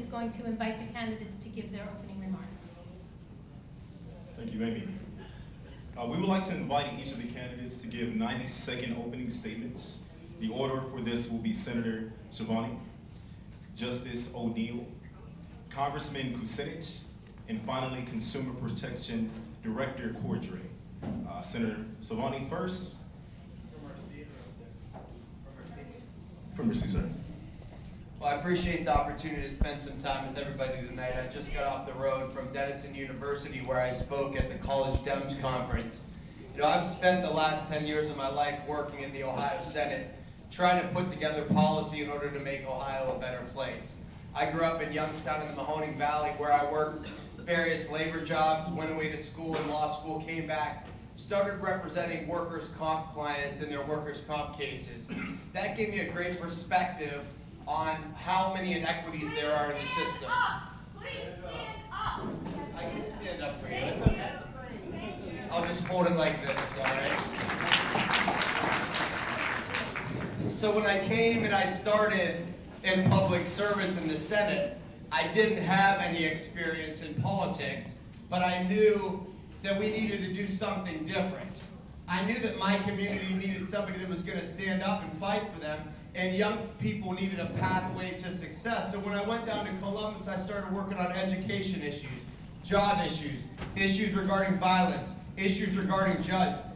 is going to invite the candidates to give their opening remarks. Thank you, Amy. We would like to invite each of the candidates to give 90-second opening statements. The order for this will be Senator Schiavone, Justice O'Neill, Congressman Kucinich, and finally Consumer Protection Director Cordray. Senator Schiavone first. From your seat, sir. Well, I appreciate the opportunity to spend some time with everybody tonight. I just got off the road from Denison University where I spoke at the College Dems Conference. You know, I've spent the last 10 years of my life working in the Ohio Senate, trying to put together policy in order to make Ohio a better place. I grew up in Youngstown in the Mahoning Valley where I worked various labor jobs, went away to school and law school, came back, started representing workers' comp clients in their workers' comp cases. That gave me a great perspective on how many inequities there are in the system. Please stand up. I can stand up for you, it's okay. I'll just hold it like this, all right? So when I came and I started in public service in the Senate, I didn't have any experience in politics, but I knew that we needed to do something different. I knew that my community needed somebody that was going to stand up and fight for them, and young people needed a pathway to success. So when I went down to Columbus, I started working on education issues, job issues, issues regarding violence, issues regarding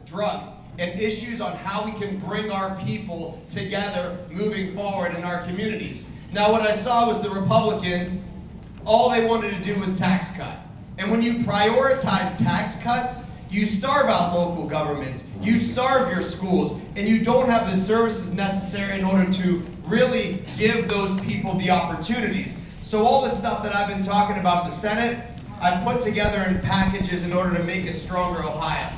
drugs, and issues on how we can bring our people together moving forward in our communities. Now what I saw was the Republicans, all they wanted to do was tax cut. And when you prioritize tax cuts, you starve out local governments, you starve your schools, and you don't have the services necessary in order to really give those people the opportunities. So all the stuff that I've been talking about in the Senate, I put together in packages in order to make a stronger Ohio.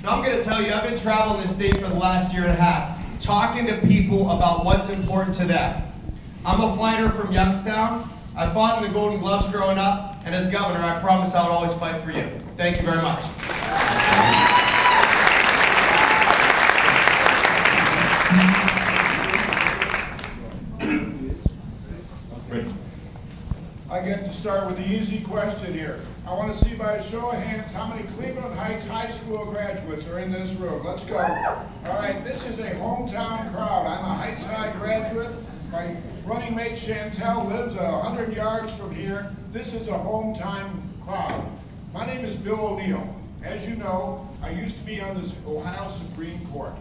Now I'm going to tell you, I've been traveling this state for the last year and a half, talking to people about what's important to them. I'm a fighter from Youngstown. I fought in the Golden Gloves growing up, and as governor, I promise I'll always fight for you. Thank you very much. I get to start with the easy question here. I want to see by a show of hands how many Cleveland Heights High School graduates are in this room. Let's go. All right, this is a hometown crowd. I'm a Heights High graduate. My running mate Chantel lives 100 yards from here. This is a hometown crowd. My name is Bill O'Neill. As you know, I used to be on the Ohio Supreme Court.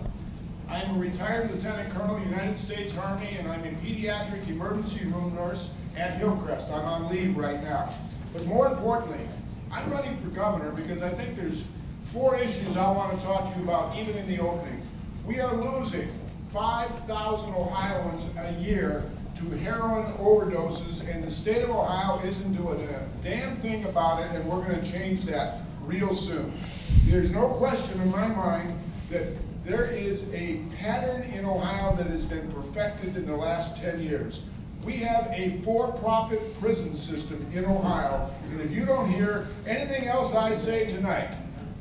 I'm a retired Lieutenant Colonel, United States Army, and I'm a pediatric emergency room nurse at Hillcrest. I'm on leave right now. But more importantly, I'm running for governor because I think there's 4 issues I want to talk to you about, even in the opening. We are losing 5,000 Ohioans a year to heroin overdoses, and the state of Ohio isn't doing a damn thing about it, and we're going to change that real soon. There's no question in my mind that there is a pattern in Ohio that has been perfected in the last 10 years. We have a for-profit prison system in Ohio, and if you don't hear anything else I say tonight,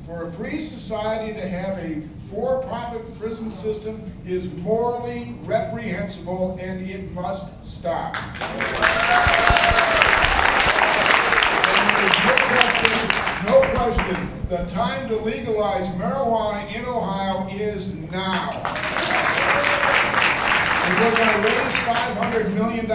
for a free society to have a for-profit prison system is morally reprehensible, and it must stop. No question, the time to legalize marijuana in Ohio is now. And we're going to raise $500 million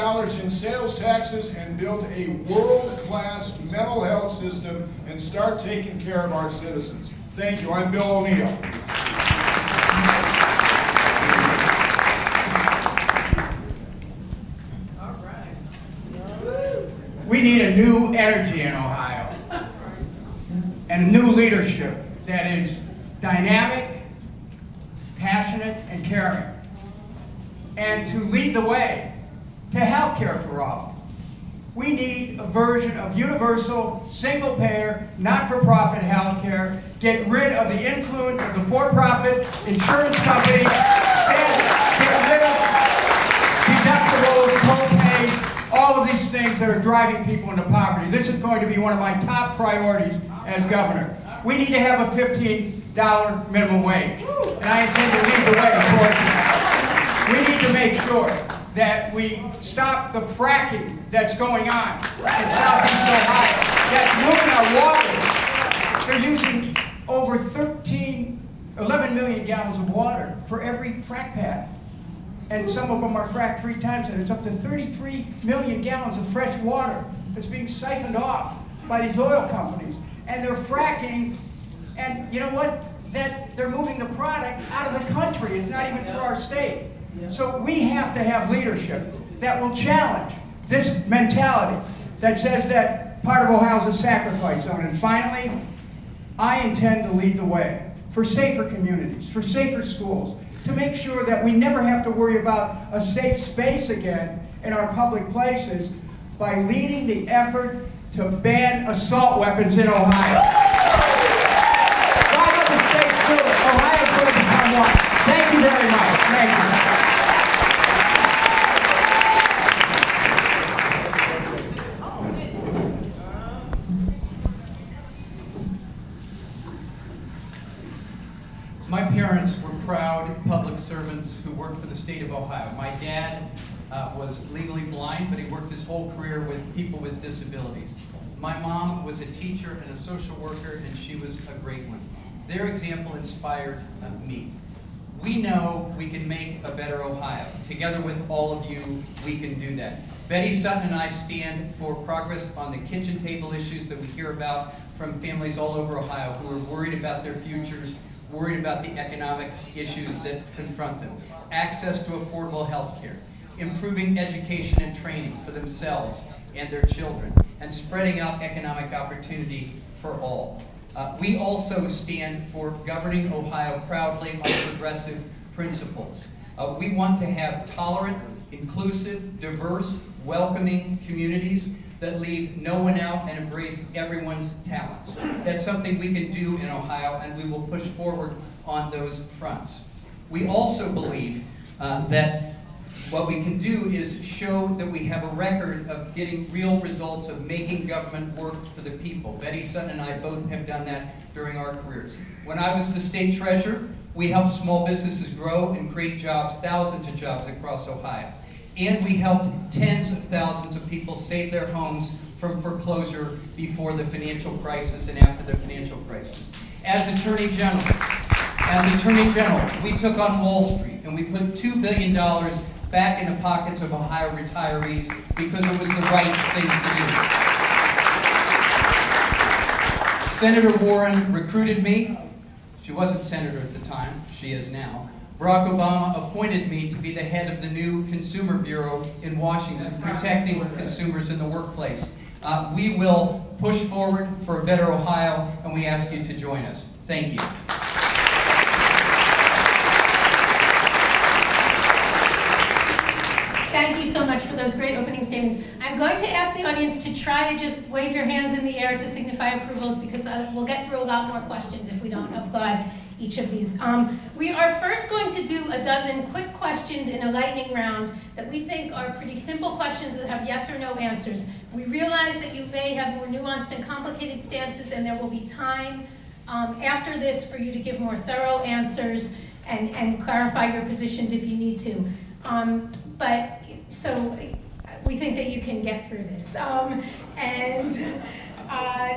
in sales taxes and build a world-class mental health system and start taking care of our citizens. Thank you. I'm Bill O'Neill. We need a new energy in Ohio and new leadership that is dynamic, passionate, and caring, and to lead the way to health care for all. We need a version of universal, single-payer, not-for-profit health care, get rid of the influence of the for-profit insurance companies, get rid of deductibles, co-pays, all of these things that are driving people into poverty. This is going to be one of my top priorities as governor. We need to have a $15 minimum wage, and I intend to lead the way towards that. We need to make sure that we stop the fracking that's going on in southeast Ohio, that's ruining our water. They're using over 11 million gallons of water for every frack pad. And some of them are fracked 3 times, and it's up to 33 million gallons of fresh water that's being siphoned off by these oil companies. And they're fracking, and you know what? That they're moving the product out of the country. It's not even for our state. So we have to have leadership that will challenge this mentality that says that part of Ohio is a sacrifice zone. And finally, I intend to lead the way for safer communities, for safer schools, to make sure that we never have to worry about a safe space again in our public places by leading the effort to ban assault weapons in Ohio. 5 other states do it. Ohio's going to become one. Thank you very much. Thank you. My parents were proud public servants who worked for the state of Ohio. My dad was legally blind, but he worked his whole career with people with disabilities. My mom was a teacher and a social worker, and she was a great one. Their example inspired me. We know we can make a better Ohio. Together with all of you, we can do that. Betty Sutton and I stand for progress on the kitchen table issues that we hear about from families all over Ohio who are worried about their futures, worried about the economic issues that confront them. Access to affordable health care, improving education and training for themselves and their children, and spreading out economic opportunity for all. We also stand for governing Ohio proudly on progressive principles. We want to have tolerant, inclusive, diverse, welcoming communities that leave no one out and embrace everyone's talents. That's something we can do in Ohio, and we will push forward on those fronts. We also believe that what we can do is show that we have a record of getting real results of making government work for the people. Betty Sutton and I both have done that during our careers. When I was the state treasurer, we helped small businesses grow and create jobs, thousands of jobs across Ohio. And we helped tens of thousands of people save their homes from foreclosure before the financial crisis and after the financial crisis. As Attorney General, we took on Wall Street and we put $2 billion back in the pockets of Ohio retirees because it was the right thing to do. Senator Warren recruited me. She wasn't senator at the time, she is now. Barack Obama appointed me to be the head of the new Consumer Bureau in Washington, protecting consumers in the workplace. We will push forward for a better Ohio, and we ask you to join us. Thank you. Thank you so much for those great opening statements. I'm going to ask the audience to try to just wave your hands in the air to signify approval, because we'll get through a lot more questions if we don't applaud each of these. We are first going to do a dozen quick questions in a lightning round that we think are pretty simple questions that have yes or no answers. We realize that you may have more nuanced and complicated stances, and there will be time after this for you to give more thorough answers and clarify your positions if you need to. So we think that you can get through this.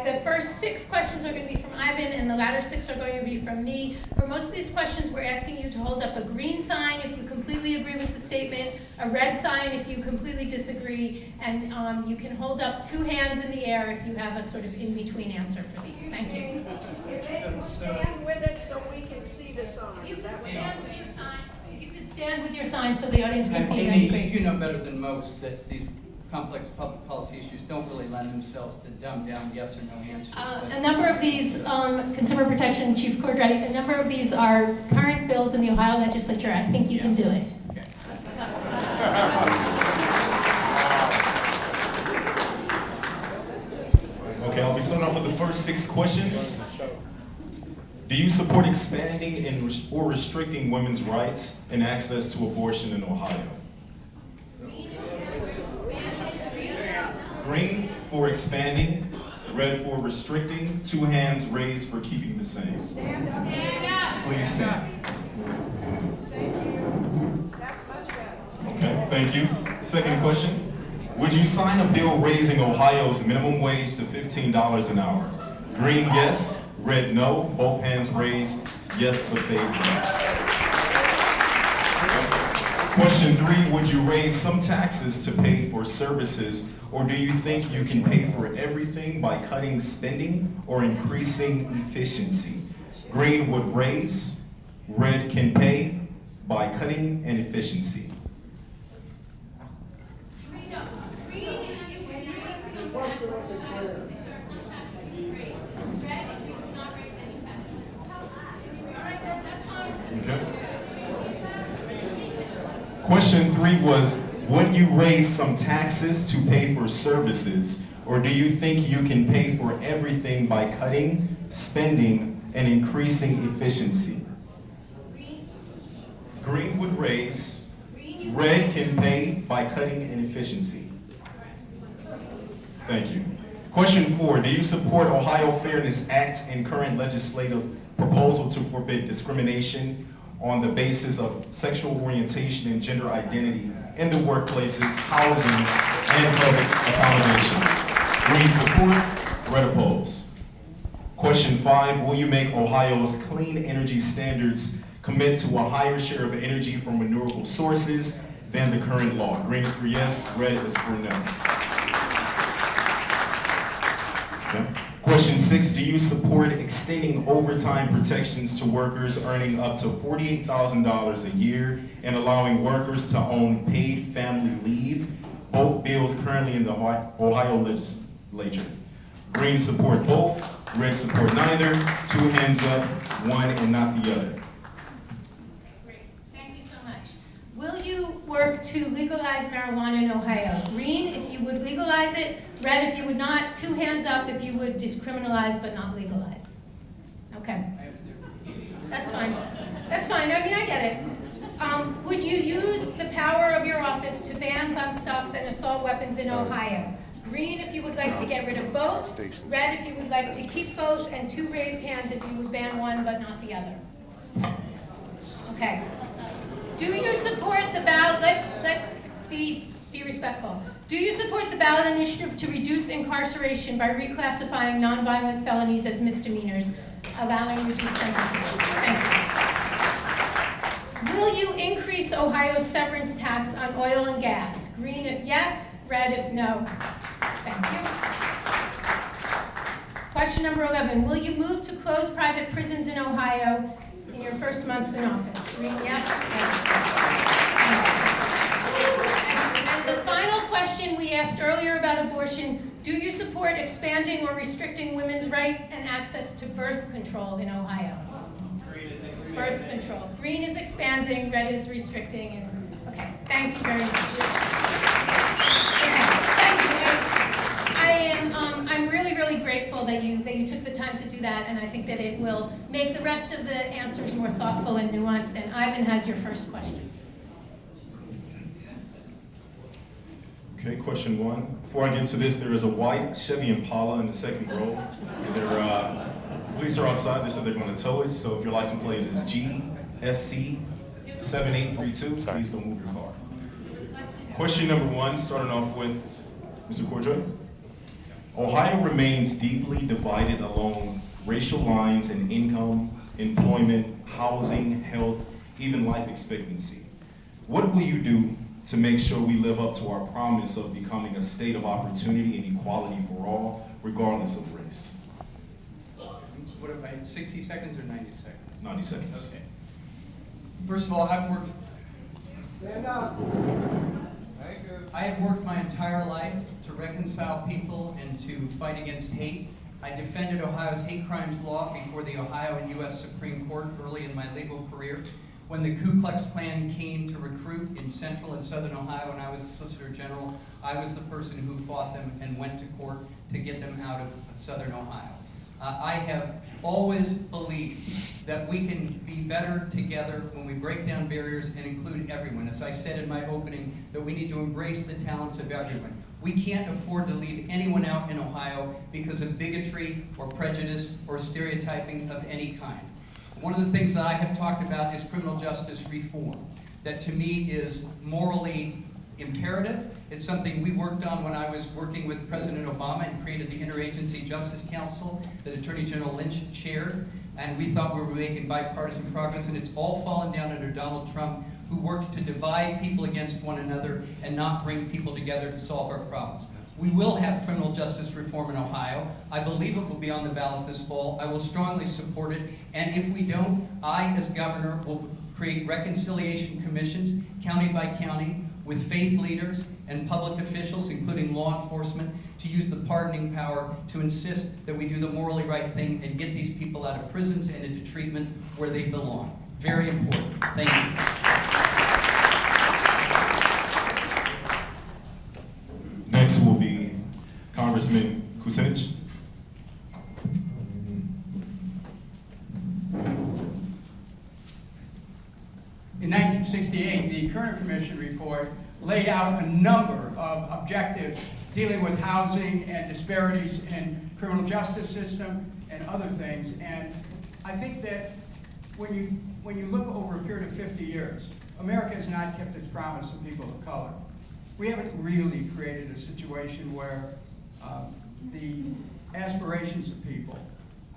The first 6 questions are going to be from Ivan, and the latter 6 are going to be from me. For most of these questions, we're asking you to hold up a green sign if you completely agree with the statement, a red sign if you completely disagree, and you can hold up 2 hands in the air if you have a sort of in-between answer for these. Thank you. If they can stand with it so we can see the sign. If you Is could that what stand with that your sign, if you could stand with your sign so the audience can see, that'd be Amy, great. you know better than most that these complex public policy issues don't really lend themselves to dumb down yes or no answers. A number of these, Consumer Protection Chief Cordray, a number of these are current bills in the Ohio legislature. I think you can do it. Okay. Okay, I'll be starting off with the first 6 questions. Do you support expanding or restricting women's rights and access to abortion in Ohio? Green for expanding, red for restricting, 2 hands raised for keeping the same. Stand up. Please stand. Thank you. That's much better. Okay, Thank you. Second question. Would you sign a bill raising Ohio's minimum wage to $15 an hour? Green, yes. Red, no. Both hands raised. Yes, but phased no. Question 3, would you raise some taxes to pay for services, or do you think you can pay for everything by cutting spending or increasing efficiency? Green would raise. Red can pay by cutting and efficiency. Okay. Question 3 was, would you raise some taxes to pay for services, or do you think you can pay for everything by cutting, spending, and increasing efficiency? Green would raise. Red can pay by cutting and efficiency. Thank you. Question 4, do you support Ohio Fairness Act and current legislative proposal to forbid discrimination on the basis of sexual orientation and gender identity in the workplaces, housing, and public accommodation? Green support, red oppose. Question 5, will you make Ohio's clean energy standards commit to a higher share of energy from renewable sources than the current law? Green is for yes, red is for no. Okay. Question 6, do you support extending overtime protections to workers earning up to $48,000 a year and allowing workers to own paid family leave? Both bills currently in the Ohio legislature. Green support both, red support neither, 2 hands up, one and not the other. Great, thank you so much. Will you work to legalize marijuana in Ohio? Green if you would legalize it, red if you would not, 2 hands up if you would decriminalize but not legalize. Okay. That's fine. That's fine. I mean, I get it. Would you use the power of your office to ban bump stocks and assault weapons in Ohio? Green if you would like to get rid of both, red if you would like to keep both, and 2 raised hands if you would ban one but not the other. Okay. Do you support the ballot? Let's be respectful. Do you support the ballot initiative to reduce incarceration by reclassifying nonviolent felonies as misdemeanors, allowing reduced sentences? Thank you. Will you increase Ohio's severance tax on oil and gas? Green if yes, red if no. Thank you. Question number 11. Will you move to close private prisons in Ohio in your first months in office? Green yes, and the final question we asked earlier about abortion, do you support expanding or restricting women's right and access to birth control in Ohio? Birth control. Green is expanding, red is restricting, and okay, thank you very much. Okay, thank you. I'm really grateful that you took the time to do that, and I think that it will make the rest of the answers more thoughtful and nuanced, and Ivan has your first question. Okay, question 1. Before I get to this, there is a white Chevy Impala in the second row. Police are outside, they said they're going to tow it, so if your license plate is GSC 7832, please go move your car. Question number 1, starting off with Mr. Cordray. Ohio remains deeply divided along racial lines in income, employment, housing, health, even life expectancy. What will you do to make sure we live up to our promise of becoming a state of opportunity and equality for all, regardless of race? What if I had 60 seconds or 90 seconds? 90 seconds. Okay. First of all, I've worked. Stand up. Thank you. I have worked my entire life to reconcile people and to fight against hate. I defended Ohio's hate crimes law before the Ohio and U.S. Supreme Court early in my legal career. When the Ku Klux Klan came to recruit in central and southern Ohio and I was Solicitor General, I was the person who fought them and went to court to get them out of southern Ohio. I have always believed that we can be better together when we break down barriers and include everyone. As I said in my opening, that we need to embrace the talents of everyone. We can't afford to leave anyone out in Ohio because of bigotry or prejudice or stereotyping of any kind. One of the things that I have talked about is criminal justice reform, that to me is morally imperative. It's something we worked on when I was working with President Obama and created the Interagency Justice Council that Attorney General Lynch chaired. And we thought we were making bipartisan progress, and it's all fallen down under Donald Trump, who worked to divide people against one another and not bring people together to solve our problems. We will have criminal justice reform in Ohio. I believe it will be on the ballot this fall. I will strongly support it. And if we don't, I, as governor, will create reconciliation commissions, county by county, with faith leaders and public officials, including law enforcement, to use the pardoning power to insist that we do the morally right thing and get these people out of prisons and into treatment where they belong. Very important. Thank you. Next will be Congressman Kucinich. In 1968, the Kerner Commission report laid out a number of objectives dealing with housing and disparities in criminal justice system and other things. And I think that when you look over a period of 50 years, America has not kept its promise to people of color. We haven't really created a situation where the aspirations of people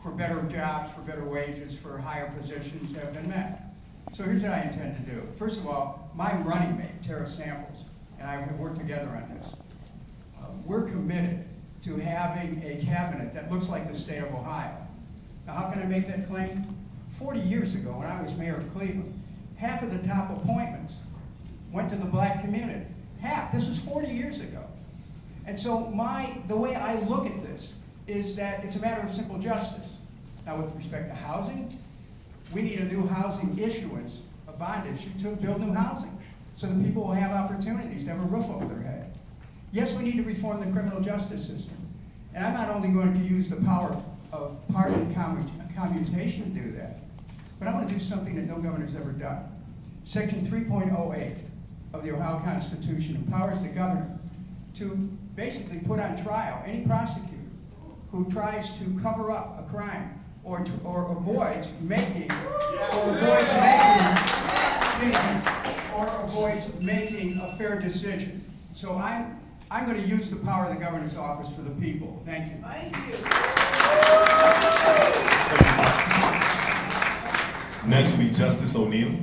for better jobs, for better wages, for higher positions have been met. So here's what I intend to do. First of all, my running mate, Tara Samples, and I have worked together on this. We're committed to having a cabinet that looks like the state of Ohio. Now, how can I make that claim? 40 years ago, when I was mayor of Cleveland, half of the top appointments went to the black community. Half. This was 40 years ago. And so the way I look at this is that it's a matter of simple justice. Now, with respect to housing, we need a new housing issuance, a bond issue, to build new housing so that people will have opportunities to have a roof over their head. Yes, we need to reform the criminal justice system. And I'm not only going to use the power of pardon commutation to do that, but I want to do something that no governor's ever done. Section 3.08 of the Ohio Constitution empowers the governor to basically put on trial any prosecutor who tries to cover up a crime or avoids making a fair decision. So I'm going to use the power of the governor's office for the people. Thank you. Thank you. Next will be Justice O'Neill.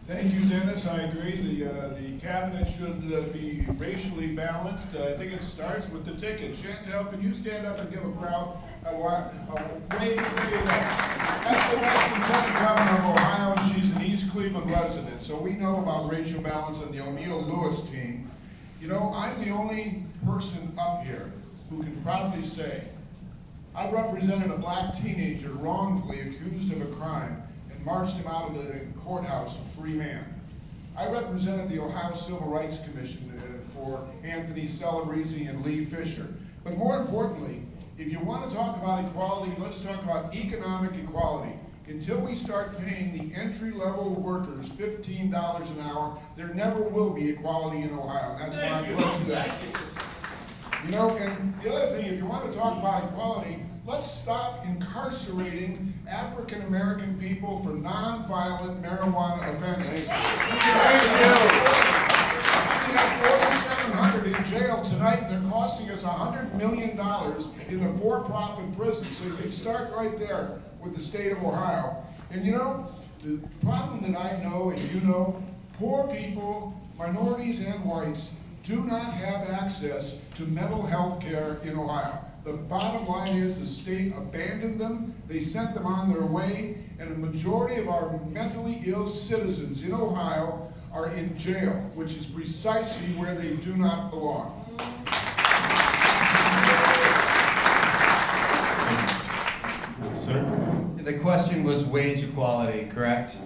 Thank you, Dennis. I agree. The cabinet should be racially balanced. I think it starts with the ticket. Chantel, can you stand up and give a crowd a wave? That's the best lieutenant governor of Ohio, and she's an East Cleveland resident. So we know about racial balance on the O'Neill Lewis team. You know, I'm the only person up here who can proudly say I represented a black teenager wrongfully accused of a crime and marched him out of the courthouse a free man. I represented the Ohio Civil Rights Commission for Anthony Celebrezzi and Lee Fisher. But more importantly, if you want to talk about equality, let's talk about economic equality. Until we start paying the entry-level workers $15 an hour, there never will be equality in Ohio. That's why I'm glad to that. You know, and the other thing, if you want to talk about equality, let's stop incarcerating African American people for non-violent marijuana offenses. We have 4,700 in jail tonight, and they're costing us $100 million in the for-profit prison. So you can start right there with the state of Ohio. And you know, the problem that I know and you know, poor people, minorities and whites, do not have access to mental health care in Ohio. The bottom line is the state abandoned them, they sent them on their way, and a majority of our mentally ill citizens in Ohio are in jail, which is precisely where they do not belong. Senator? The question was wage equality, correct?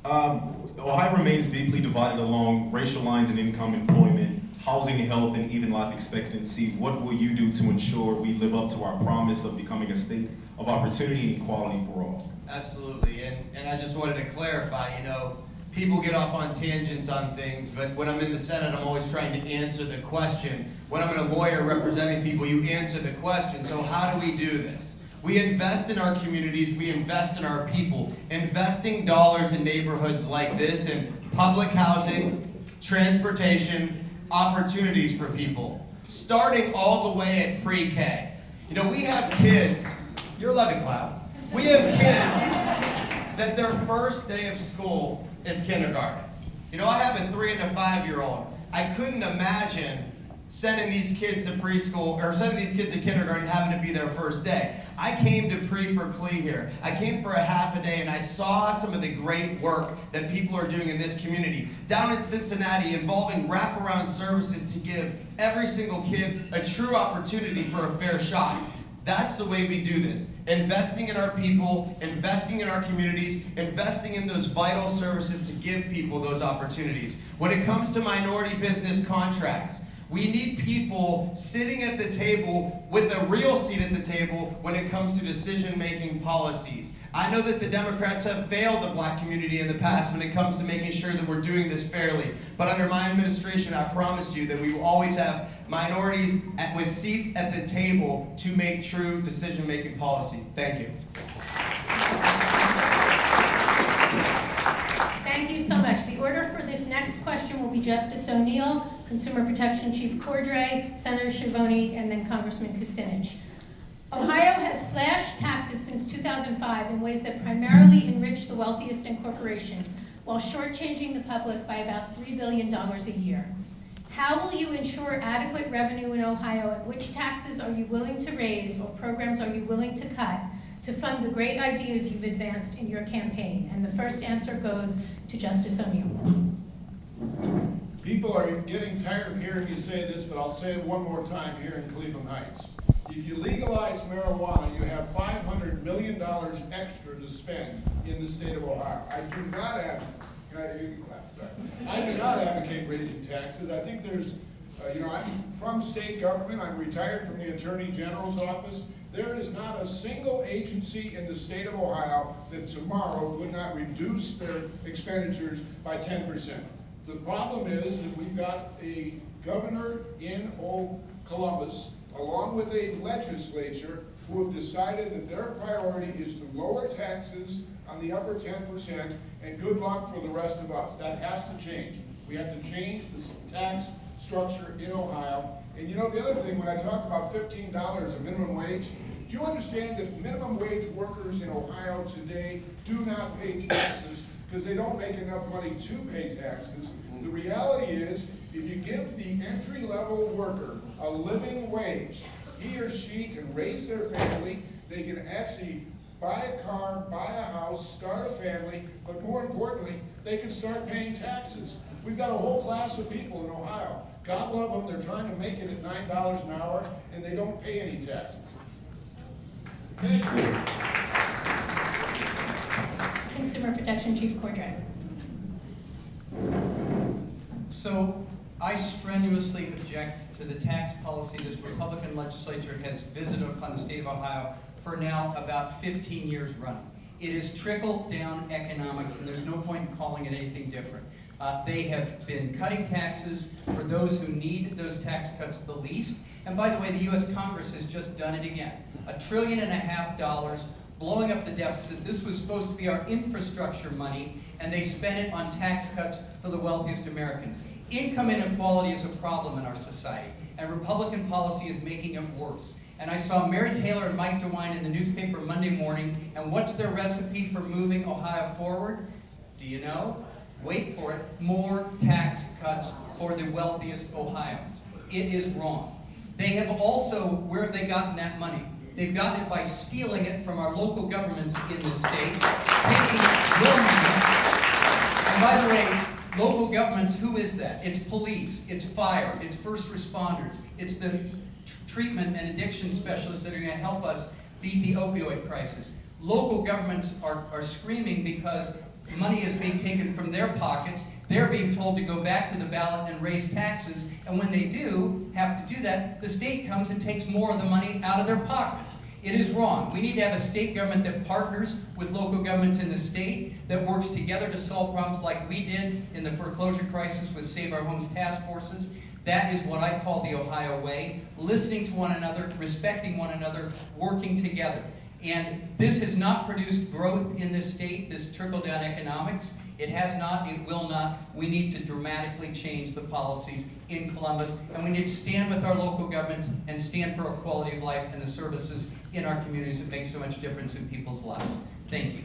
Ohio remains deeply divided along racial lines in income, employment, housing, health, and even life expectancy. What will you do to ensure we live up to our promise of becoming a state of opportunity and equality for all? Absolutely, and I just wanted to clarify, you know, people get off on tangents on things, but when I'm in the Senate, I'm always trying to answer the question. When I'm a lawyer representing people, you answer the question. So how do we do this? We invest in our communities, we invest in our people. Investing dollars in neighborhoods like this in public housing, transportation, opportunities for people. Starting all the way at pre-K. You know, we have kids, you're allowed to clap. We have kids that their first day of school is kindergarten. You know, I have a 3 and a 5-year-old. I couldn't imagine sending these kids to preschool, or sending these kids to kindergarten and having to be their first day. I came to Pre for Clee here. I came for a half a day and I saw some of the great work that people are doing in this community. Down in Cincinnati, involving wraparound services to give every single kid a true opportunity for a fair shot. That's the way we do this. Investing in our people, investing in our communities, investing in those vital services to give people those opportunities. When it comes to minority business contracts, we need people sitting at the table with a real seat at the table when it comes to decision-making policies. I know that the Democrats have failed the black community in the past when it comes to making sure that we're doing this fairly. But under my administration, I promise you that we will always have minorities with seats at the table to make true decision-making policy. Thank you. Thank you so much. The order for this next question will be Justice O'Neill, Consumer Protection Chief Cordray, Senator Schiavone, and then Congressman Kucinich. Ohio has slashed taxes since 2005 in ways that primarily enrich the wealthiest in corporations, while shortchanging the public by about $3 billion a year. How will you ensure adequate revenue in Ohio, and which taxes are you willing to raise or programs are you willing to cut to fund the great ideas you've advanced in your campaign? And the first answer goes to Justice O'Neill. People are getting tired of hearing you say this, but I'll say it one more time here in Cleveland Heights. If you legalize marijuana, you have $500 million extra to spend in the state of Ohio. I do not advocate raising taxes. I think there's, I'm from state government. I'm retired from the Attorney General's office. There is not a single agency in the state of Ohio that tomorrow could not reduce their expenditures by 10%. The problem is that we've got a governor in Old Columbus, along with a legislature, who have decided that their priority is to lower taxes on the upper 10%, and good luck for the rest of us. That has to change. We have to change the tax structure in Ohio. And you know, the other thing, when I talk about $15 a minimum wage, do you understand that minimum wage workers in Ohio today do not pay taxes because they don't make enough money to pay taxes? The reality is, if you give the entry-level worker a living wage, he or she can raise their family, they can actually buy a car, buy a house, start a family, but more importantly, they can start paying taxes. We've got a whole class of people in Ohio. God love them, they're trying to make it at $9 an hour, and they don't pay any taxes. Thank you. Consumer Protection Chief Cordray. So I strenuously object to the tax policy this Republican legislature has visited upon the state of Ohio for now about 15 years running. It is trickle-down economics, and there's no point in calling it anything different. They have been cutting taxes for those who need those tax cuts the least. And by the way, the U.S. Congress has just done it again. $1.5 trillion, blowing up the deficit. This was supposed to be our infrastructure money, and they spent it on tax cuts for the wealthiest Americans. Income inequality is a problem in our society, and Republican policy is making it worse. And I saw Mary Taylor and Mike DeWine in the newspaper Monday morning, and what's their recipe for moving Ohio forward? Do you know? Wait for it, more tax cuts for the wealthiest Ohioans. It is wrong. They have also, where have they gotten that money? They've gotten it by stealing it from our local governments in the state, taking your money. And by the way, local governments, who is that? It's police, it's fire, it's first responders, it's the treatment and addiction specialists that are going to help us beat the opioid crisis. Local governments are screaming because money is being taken from their pockets. They're being told to go back to the ballot and raise taxes, and when they do have to do that, the state comes and takes more of the money out of their pockets. It is wrong. We need to have a state government that partners with local governments in the state, that works together to solve problems like we did in the foreclosure crisis with Save Our Homes task forces. That is what I call the Ohio way, listening to one another, respecting one another, working together. And this has not produced growth in this state, this trickle-down economics. It has not, it will not. We need to dramatically change the policies in Columbus, and we need to stand with our local governments and stand for our quality of life and the services in our communities that make so much difference in people's lives. Thank you.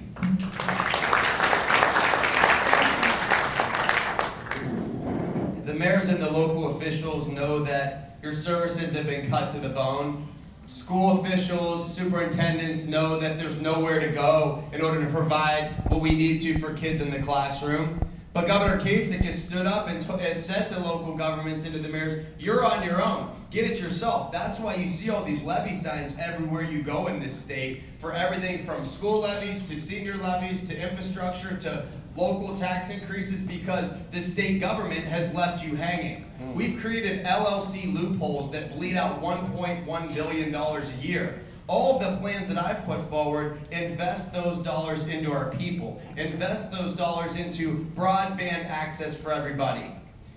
The mayors and the local officials know that your services have been cut to the bone. School officials, superintendents know that there's nowhere to go in order to provide what we need to for kids in the classroom. But Governor Kasich has stood up and has said to local governments and to the mayors, you're on your own. Get it yourself. That's why you see all these levy signs everywhere you go in this state for everything from school levies to senior levies to infrastructure to local tax increases, because the state government has left you hanging. We've created LLC loopholes that bleed out $1.1 billion a year. All of the plans that I've put forward invest those dollars into our people, invest those dollars into broadband access for everybody,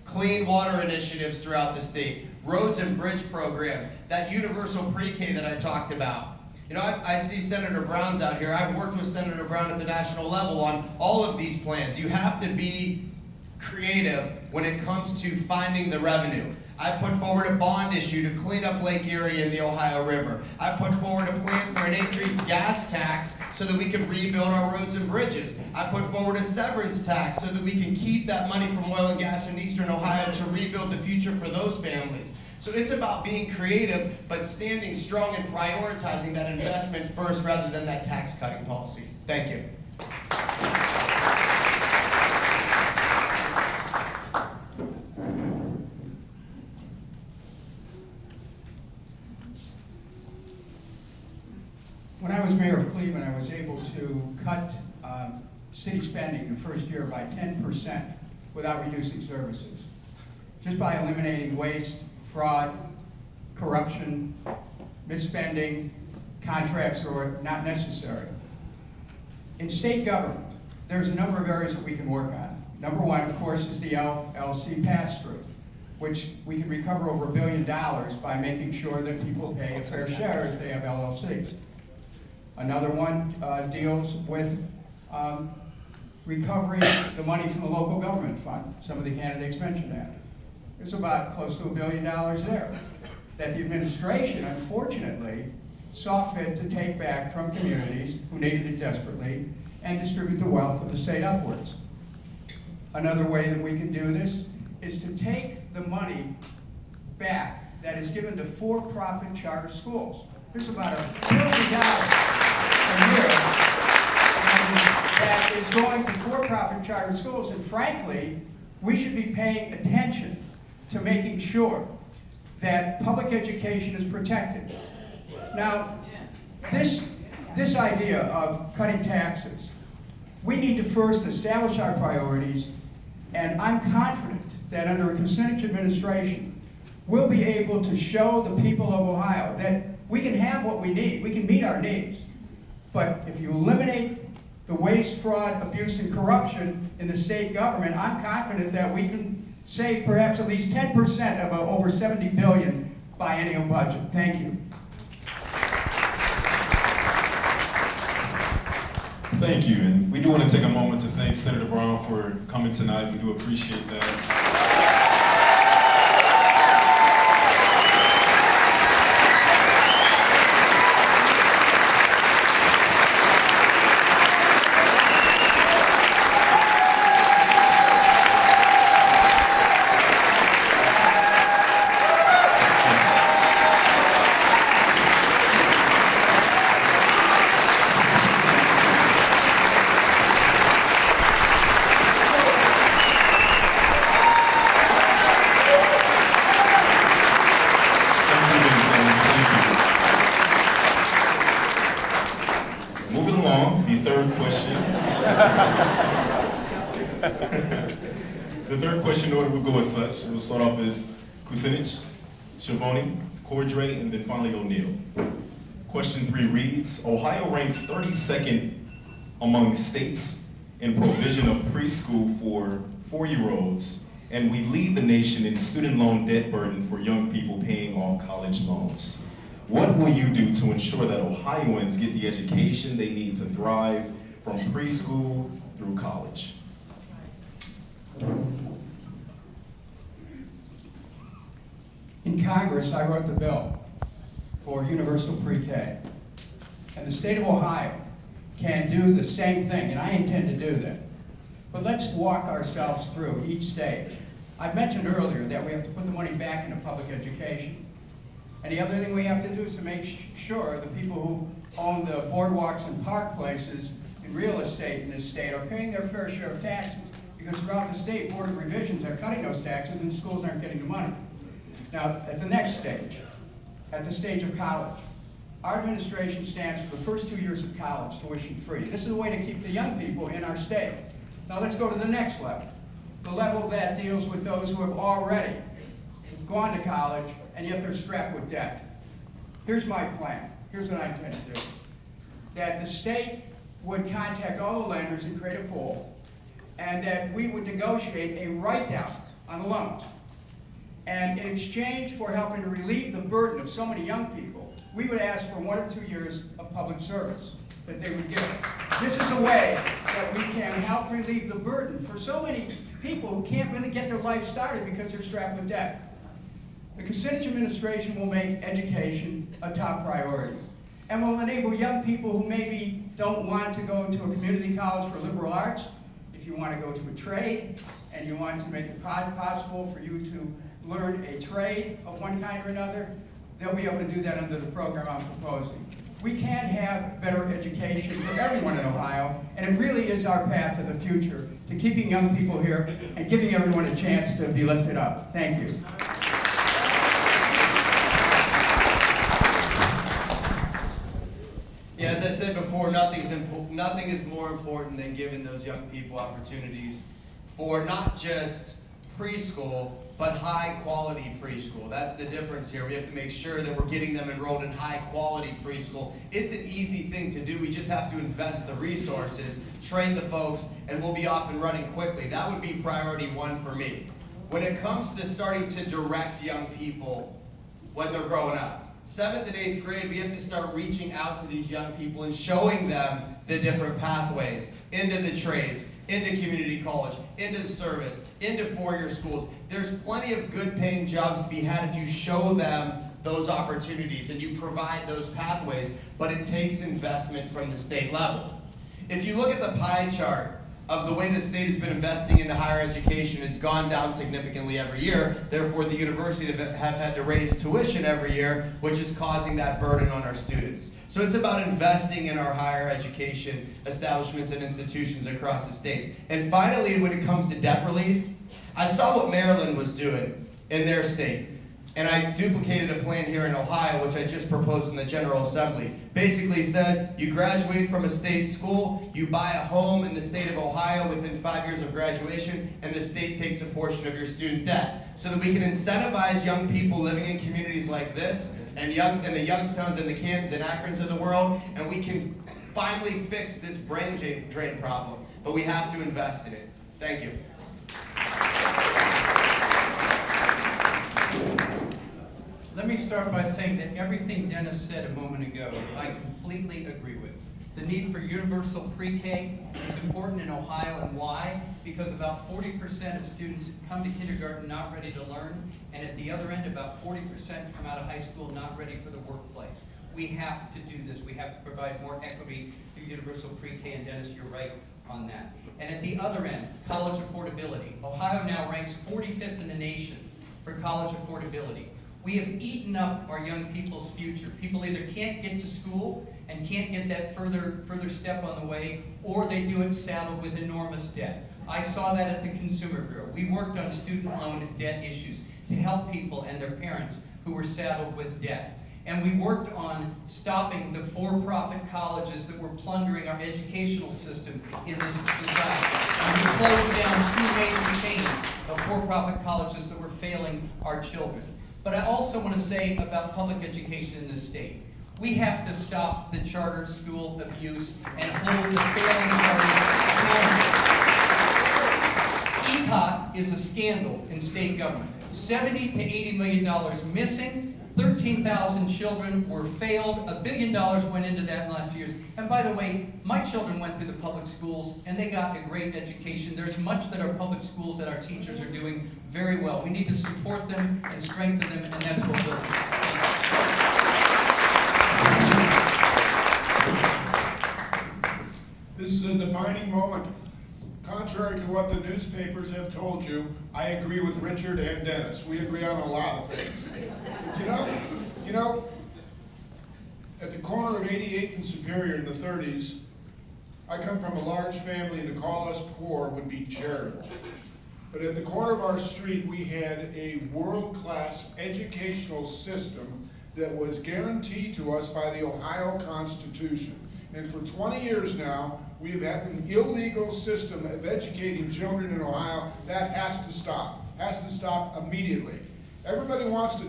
clean water initiatives throughout the state, roads and bridge programs, that universal pre-K that I talked about. You know, I see Senator Brown's out here. I've worked with Senator Brown at the national level on all of these plans. You have to be creative when it comes to finding the revenue. I put forward a bond issue to clean up Lake Erie and the Ohio River. I put forward a plan for an increased gas tax so that we can rebuild our roads and bridges. I put forward a severance tax so that we can keep that money from oil and gas in Eastern Ohio to rebuild the future for those families. So it's about being creative, but standing strong and prioritizing that investment first rather than that tax cutting policy. Thank you. When I was mayor of Cleveland, I was able to cut city spending the first year by 10% without reducing services. Just by eliminating waste, fraud, corruption, misspending, contracts that are not necessary. In state government, there's a number of areas that we can work on. Number one, of course, is the LLC pass-through, which we can recover over $1 billion by making sure that people pay a fair share if they have LLCs. Another one deals with recovering the money from the local government fund. Some of the candidates mentioned that. It's about close to $1 billion there that the administration, unfortunately, saw fit to take back from communities who needed it desperately and distribute the wealth of the state upwards. Another way that we can do this is to take the money back that is given to for-profit charter schools. There's about $1 billion a year that is going to for-profit charter schools, and frankly, we should be paying attention to making sure that public education is protected. Now, this idea of cutting taxes, we need to first establish our priorities, and I'm confident that under a Kucinich administration, we'll be able to show the people of Ohio that we can have what we need, we can meet our needs. But if you eliminate the waste, fraud, abuse, and corruption in the state government, I'm confident that we can save perhaps at least 10% of an over $70 billion biennial budget. Thank you. Thank you, and we do want to take a moment to thank Senator Brown for coming tonight. We do appreciate that. Moving along, the third question. The third question order will go as such. We'll start off as Kucinich, Schiavone, Cordray, and then finally O'Neill. Question 3 reads, Ohio ranks 32nd among states in provision of preschool for 4-year-olds, and we lead the nation in student loan debt burden for young people paying off college loans. What will you do to ensure that Ohioans get the education they need to thrive from preschool through college? In Congress, I wrote the bill for universal pre-K. And the state of Ohio can do the same thing, and I intend to do that. But let's walk ourselves through each stage. I mentioned earlier that we have to put the money back into public education. And the other thing we have to do is to make sure the people who own the boardwalks and park places and real estate in this state are paying their fair share of taxes. Because throughout the state, Board of Revisions are cutting those taxes and schools aren't getting the money. Now, at the next stage, at the stage of college, our administration stands for the first 2 years of college tuition free. This is a way to keep the young people in our state. Now let's go to the next level. The level that deals with those who have already gone to college and yet they're strapped with debt. Here's my plan. Here's what I intend to do. That the state would contact all the lenders and create a pool, and that we would negotiate a write-down on the loans. And in exchange for helping to relieve the burden of so many young people, we would ask for 1 or 2 years of public service that they would give. This is a way that we can help relieve the burden for so many people who can't really get their life started because they're strapped with debt. The Kucinich administration will make education a top priority and will enable young people who maybe don't want to go to a community college for liberal arts. If you want to go to a trade and you want to make it possible for you to learn a trade of one kind or another, they'll be able to do that under the program I'm proposing. We can have better education for everyone in Ohio, and it really is our path to the future, to keeping young people here and giving everyone a chance to be lifted up. Thank you. Yeah, as I said before, nothing is more important than giving those young people opportunities for not just preschool, but high quality preschool. That's the difference here. We have to make sure that we're getting them enrolled in high quality preschool. It's an easy thing to do. We just have to invest the resources, train the folks, and we'll be off and running quickly. That would be priority 1 for me. When it comes to starting to direct young people when they're growing up, 7th and 8th grade, we have to start reaching out to these young people and showing them the different pathways into the trades, into community college, into the service, into four-year schools. There's plenty of good paying jobs to be had if you show them those opportunities and you provide those pathways, but it takes investment from the state level. If you look at the pie chart of the way the state has been investing into higher education, it's gone down significantly every year. Therefore, the university have had to raise tuition every year, which is causing that burden on our students. So it's about investing in our higher education establishments and institutions across the state. And finally, when it comes to debt relief, I saw what Maryland was doing in their state. And I duplicated a plan here in Ohio, which I just proposed in the General Assembly. Basically says you graduate from a state school, you buy a home in the state of Ohio within 5 years of graduation, and the state takes a portion of your student debt. So that we can incentivize young people living in communities like this, and the Youngstowns and the Cantons and Akrons of the world, and we can finally fix this brain drain problem. But we have to invest in it. Thank you. Let me start by saying that everything Dennis said a moment ago, I completely agree with. The need for universal pre-K is important in Ohio, and why? Because about 40% of students come to kindergarten not ready to learn, and at the other end, about 40% come out of high school not ready for the workplace. We have to do this. We have to provide more equity through universal pre-K, and Dennis, you're right on that. And at the other end, college affordability. Ohio now ranks 45th in the nation for college affordability. We have eaten up our young people's future. People either can't get to school and can't get that further step on the way, or they do it saddled with enormous debt. I saw that at the Consumer Bureau. We worked on student loan and debt issues to help people and their parents who were saddled with debt. And we worked on stopping the for-profit colleges that were plundering our educational system in this society. And we closed down 2 major chains of for-profit colleges that were failing our children. But I also want to say about public education in this state. We have to stop the charter school abuse and hold the failing charters accountable. ECOT is a scandal in state government. $70 to $80 million missing. 13,000 children were failed. $1 billion went into that in the last few years. And by the way, my children went through the public schools and they got a great education. There's much that our public schools and our teachers are doing very well. We need to support them and strengthen them, and that's what we'll do. This is a defining moment. Contrary to what the newspapers have told you, I agree with Richard and Dennis. We agree on a lot of things. You know, at the corner of 88th and Superior in the 30s, I come from a large family, and to call us poor would be charitable. But at the corner of our street, we had a world-class educational system that was guaranteed to us by the Ohio Constitution. And for 20 years now, we've had an illegal system of educating children in Ohio. That has to stop immediately. Everybody wants to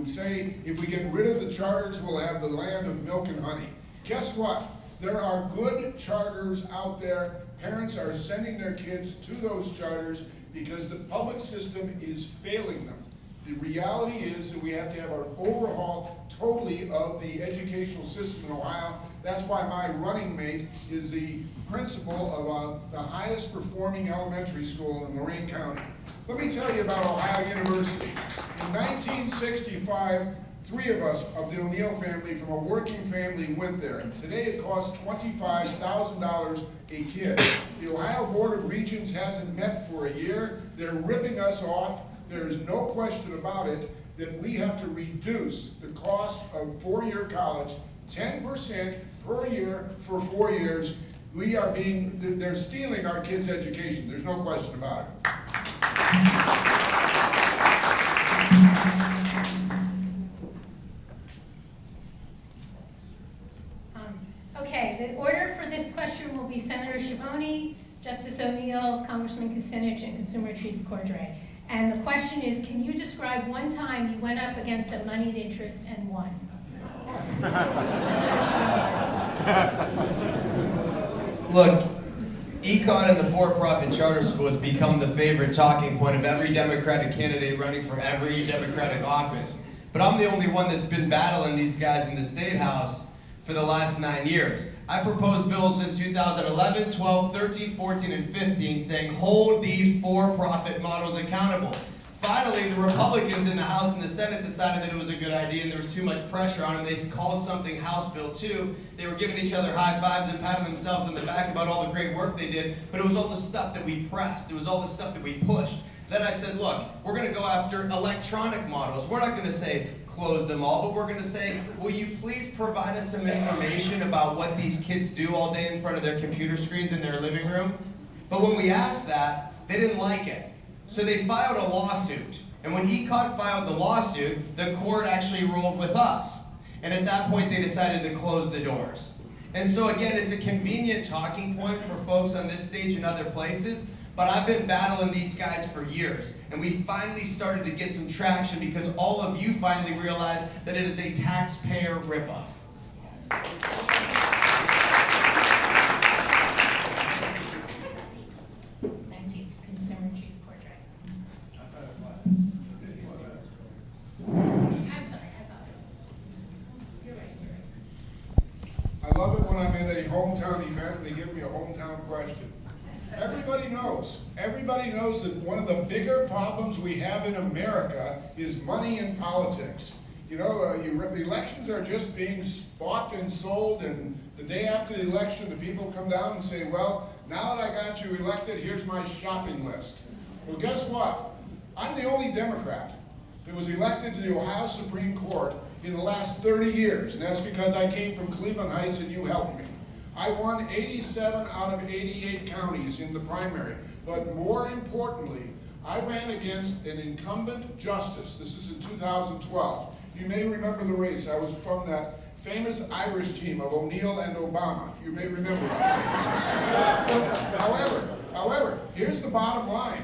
say, if we get rid of the charters, we'll have the land of milk and honey. Guess what? There are good charters out there. Parents are sending their kids to those charters because the public system is failing them. The reality is that we have to have an overhaul totally of the educational system in Ohio. That's why my running mate is the principal of the highest performing elementary school in Lorain County. Let me tell you about Ohio University. In 1965, 3 of us of the O'Neill family from a working family went there, and today it costs $25,000 a kid. The Ohio Board of Regents hasn't met for a year. They're ripping us off. There is no question about it that we have to reduce the cost of 4-year college 10% per year for 4 years. They're stealing our kids' education. There's no question about it. Okay, the order for this question will be Senator Schiavone, Justice O'Neill, Congressman Kucinich, and Consumer Chief Cordray. And the question is, can you describe one time you went up against a moneyed interest and won? Look, econ and the for-profit charter school has become the favorite talking point of every Democratic candidate running for every Democratic office. But I'm the only one that's been battling these guys in the State House for the last 9 years. I proposed bills in 2011, 12, 13, 14, and 15 saying hold these for-profit models accountable. Finally, the Republicans in the House and the Senate decided that it was a good idea and there was too much pressure on them. They called something House Bill 2. They were giving each other high fives and patting themselves on the back about all the great work they did, but it was all the stuff that we pressed. It was all the stuff that we pushed. Then I said, look, we're going to go after electronic models. We're not going to say close them all, but we're going to say, will you please provide us some information about what these kids do all day in front of their computer screens in their living room? But when we asked that, they didn't like it. So they filed a lawsuit. And when ECOT filed the lawsuit, the court actually ruled with us. And at that point, they decided to close the doors. And so again, it's a convenient talking point for folks on this stage and other places, but I've been battling these guys for years. And we finally started to get some traction because all of you finally realized that it is a taxpayer ripoff. Thank you. Consumer Chief Cordray. I'm sorry, I apologize. You're right. I love it when I'm in a hometown event and they give me a hometown question. Everybody knows that one of the bigger problems we have in America is money in politics. You know, the elections are just being bought and sold, and the day after the election, the people come down and say, well, now that I got you elected, here's my shopping list. Well, guess what? I'm the only Democrat that was elected to the Ohio Supreme Court in the last 30 years, and that's because I came from Cleveland Heights and you helped me. I won 87 out of 88 counties in the primary, but more importantly, I ran against an incumbent justice. This is in 2012. You may remember the race. I was from that famous Irish team of O'Neill and Obama. You may remember us. However, here's the bottom line.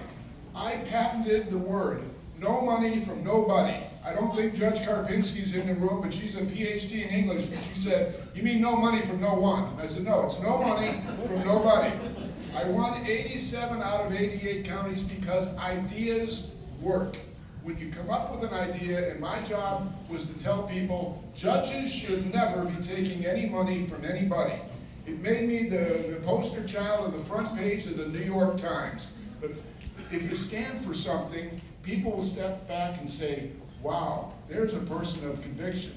I patented the word, no money from nobody. I don't think Judge Karpinski's in the room, but she's a PhD in English, and she said, you mean no money from no one? And I said, no, it's no money from nobody. I won 87 out of 88 counties because ideas work. when you come up with an idea, and my job was to tell people, judges should never be taking any money from anybody. It made me the poster child of the front page of the New York Times. But if you stand for something, people will step back and say, wow, there's a person of conviction.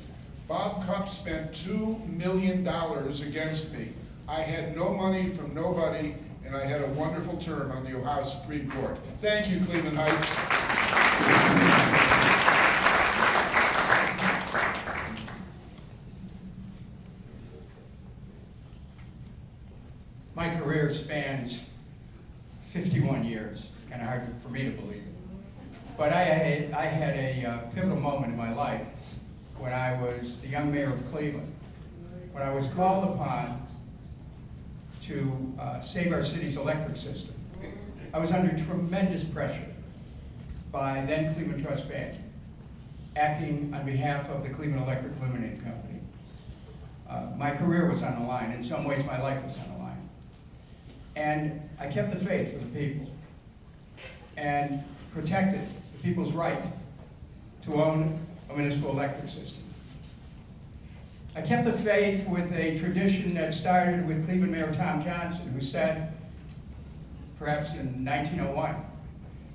Bob Cupp spent $2 million against me. I had no money from nobody, and I had a wonderful term on the Ohio Supreme Court. Thank you, Cleveland Heights. My career spans 51 years. Kind of hard for me to believe it. But I had a pivotal moment in my life when I was the young mayor of Cleveland, when I was called upon to save our city's electric system. I was under tremendous pressure by then Cleveland Trust Bank, acting on behalf of the Cleveland Electric Limited Company. My career was on the line. In some ways, my life was on the line. And I kept the faith for the people and protected the people's right to own a municipal electric system. I kept the faith with a tradition that started with Cleveland Mayor Tom Johnson, who said, perhaps in 1901,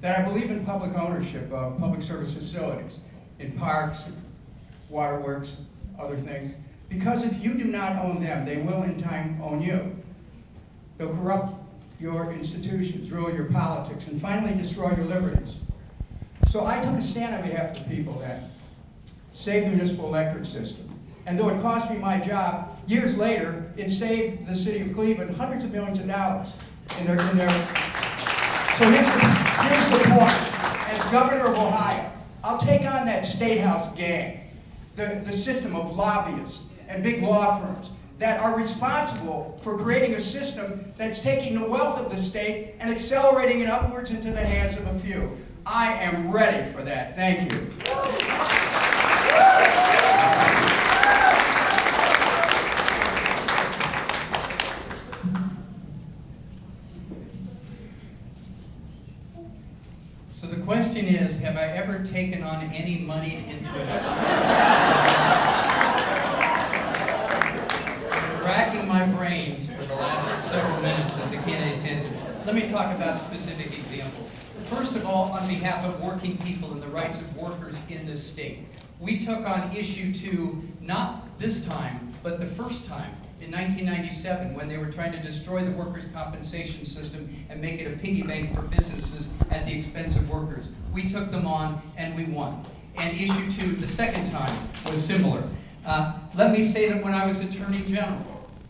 that I believe in public ownership of public service facilities, in parks, waterworks, other things, because if you do not own them, they will in time own you. They'll corrupt your institutions, ruin your politics, and finally destroy your liberties. So I took a stand on behalf of the people then, saved the municipal electric system. And though it cost me my job, years later, it saved the city of Cleveland hundreds of millions of dollars in their. So here's the point. As governor of Ohio, I'll take on that State House gang, the system of lobbyists and big law firms that are responsible for creating a system that's taking the wealth of the state and accelerating it upwards into the hands of a few. I am ready for that. Thank you. So the question is, have I ever taken on any moneyed interest? Racking my brains for the last several minutes as the candidates answer. Let me talk about specific examples. First of all, on behalf of working people and the rights of workers in this state, we took on issue 2, not this time, but the first time in 1997 when they were trying to destroy the workers' compensation system and make it a piggy bank for businesses at the expense of workers. We took them on and we won. And issue 2, the second time, was similar. Let me say that when I was Attorney General,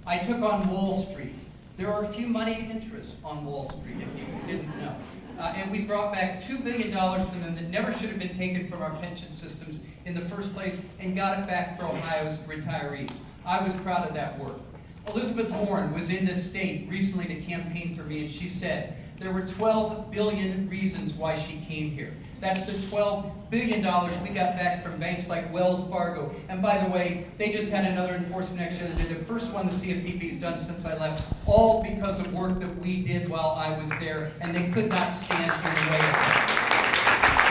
I took on Wall Street. There are a few moneyed interests on Wall Street, if you didn't know. And we brought back $2 billion from them that never should have been taken from our pension systems in the first place and got it back for Ohio's retirees. I was proud of that work. Elizabeth Warren was in this state recently to campaign for me, and she said there were 12 billion reasons why she came here. That's the $12 billion we got back from banks like Wells Fargo. And by the way, they just had another enforcement action. They're the first one the CFPB's done since I left, all because of work that we did while I was there, and they could not stand in the way of it.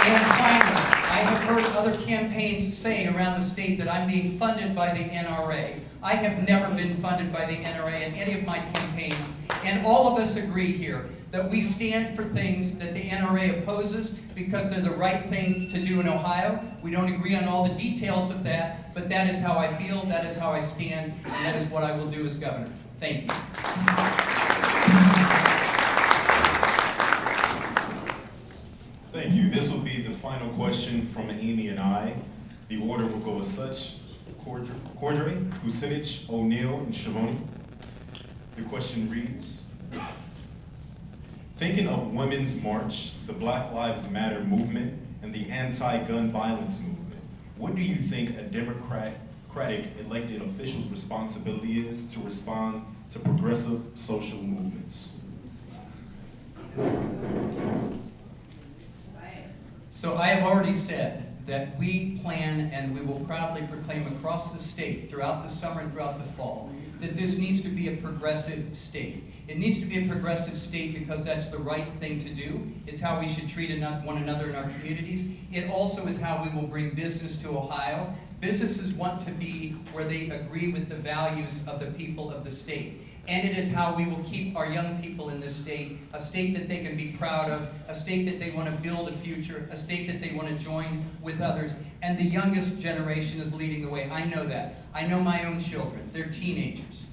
And finally, I have heard other campaigns saying around the state that I'm being funded by the NRA. I have never been funded by the NRA in any of my campaigns, and all of us agree here that we stand for things that the NRA opposes because they're the right thing to do in Ohio. We don't agree on all the details of that, but that is how I feel, that is how I stand, and that is what I will do as governor. Thank you. Thank you. This will be the final question from Amy and I. The order will go as such: Cordray, Kucinich, O'Neill, and Schiavone. The question reads, thinking of Women's March, the Black Lives Matter movement, and the anti-gun violence movement, what do you think a Democratic elected official's responsibility is to respond to progressive social movements? So I have already said that we plan and we will proudly proclaim across the state throughout the summer and throughout the fall that this needs to be a progressive state. It needs to be a progressive state because that's the right thing to do. It's how we should treat one another in our communities. It also is how we will bring business to Ohio. Businesses want to be where they agree with the values of the people of the state. And it is how we will keep our young people in this state, a state that they can be proud of, a state that they want to build a future, a state that they want to join with others. And the youngest generation is leading the way. I know that. I know my own children. They're teenagers.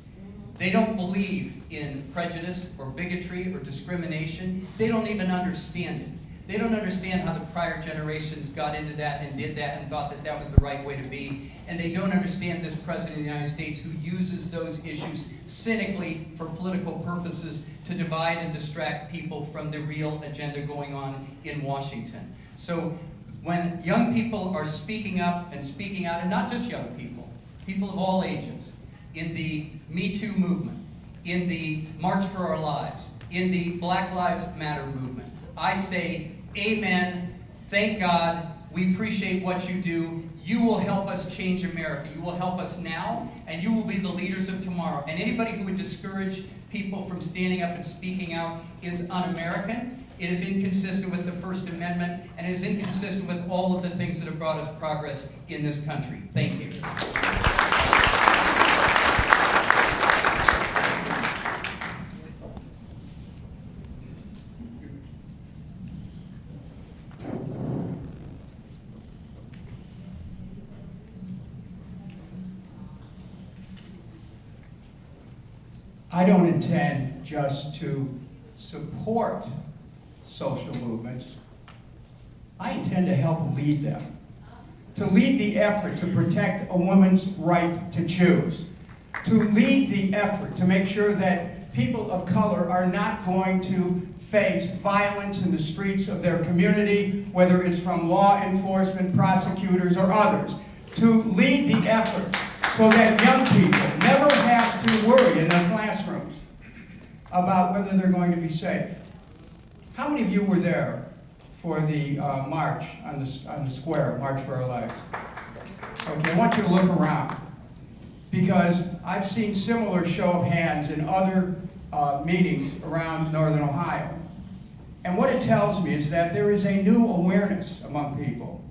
They don't believe in prejudice or bigotry or discrimination. They don't even understand it. They don't understand how the prior generations got into that and did that and thought that that was the right way to be. And they don't understand this President of the United States who uses those issues cynically for political purposes to divide and distract people from the real agenda going on in Washington. So when young people are speaking up and speaking out, and not just young people, people of all ages, in the Me Too movement, in the March for Our Lives, in the Black Lives Matter movement, I say, amen, thank God, we appreciate what you do. You will help us change America. You will help us now, and you will be the leaders of tomorrow. And anybody who would discourage people from standing up and speaking out is un-American. It is inconsistent with the First Amendment, and it is inconsistent with all of the things that have brought us progress in this country. Thank you. I don't intend just to support social movements. I intend to help lead them, to lead the effort to protect a woman's right to choose, to lead the effort to make sure that people of color are not going to face violence in the streets of their community, whether it's from law enforcement, prosecutors, or others, to lead the effort so that young people never have to worry in their classrooms about whether they're going to be safe. How many of you were there for the march on the square, March for Our Lives? Okay, I want you to look around, because I've seen similar show of hands in other meetings around Northern Ohio. And what it tells me is that there is a new awareness among people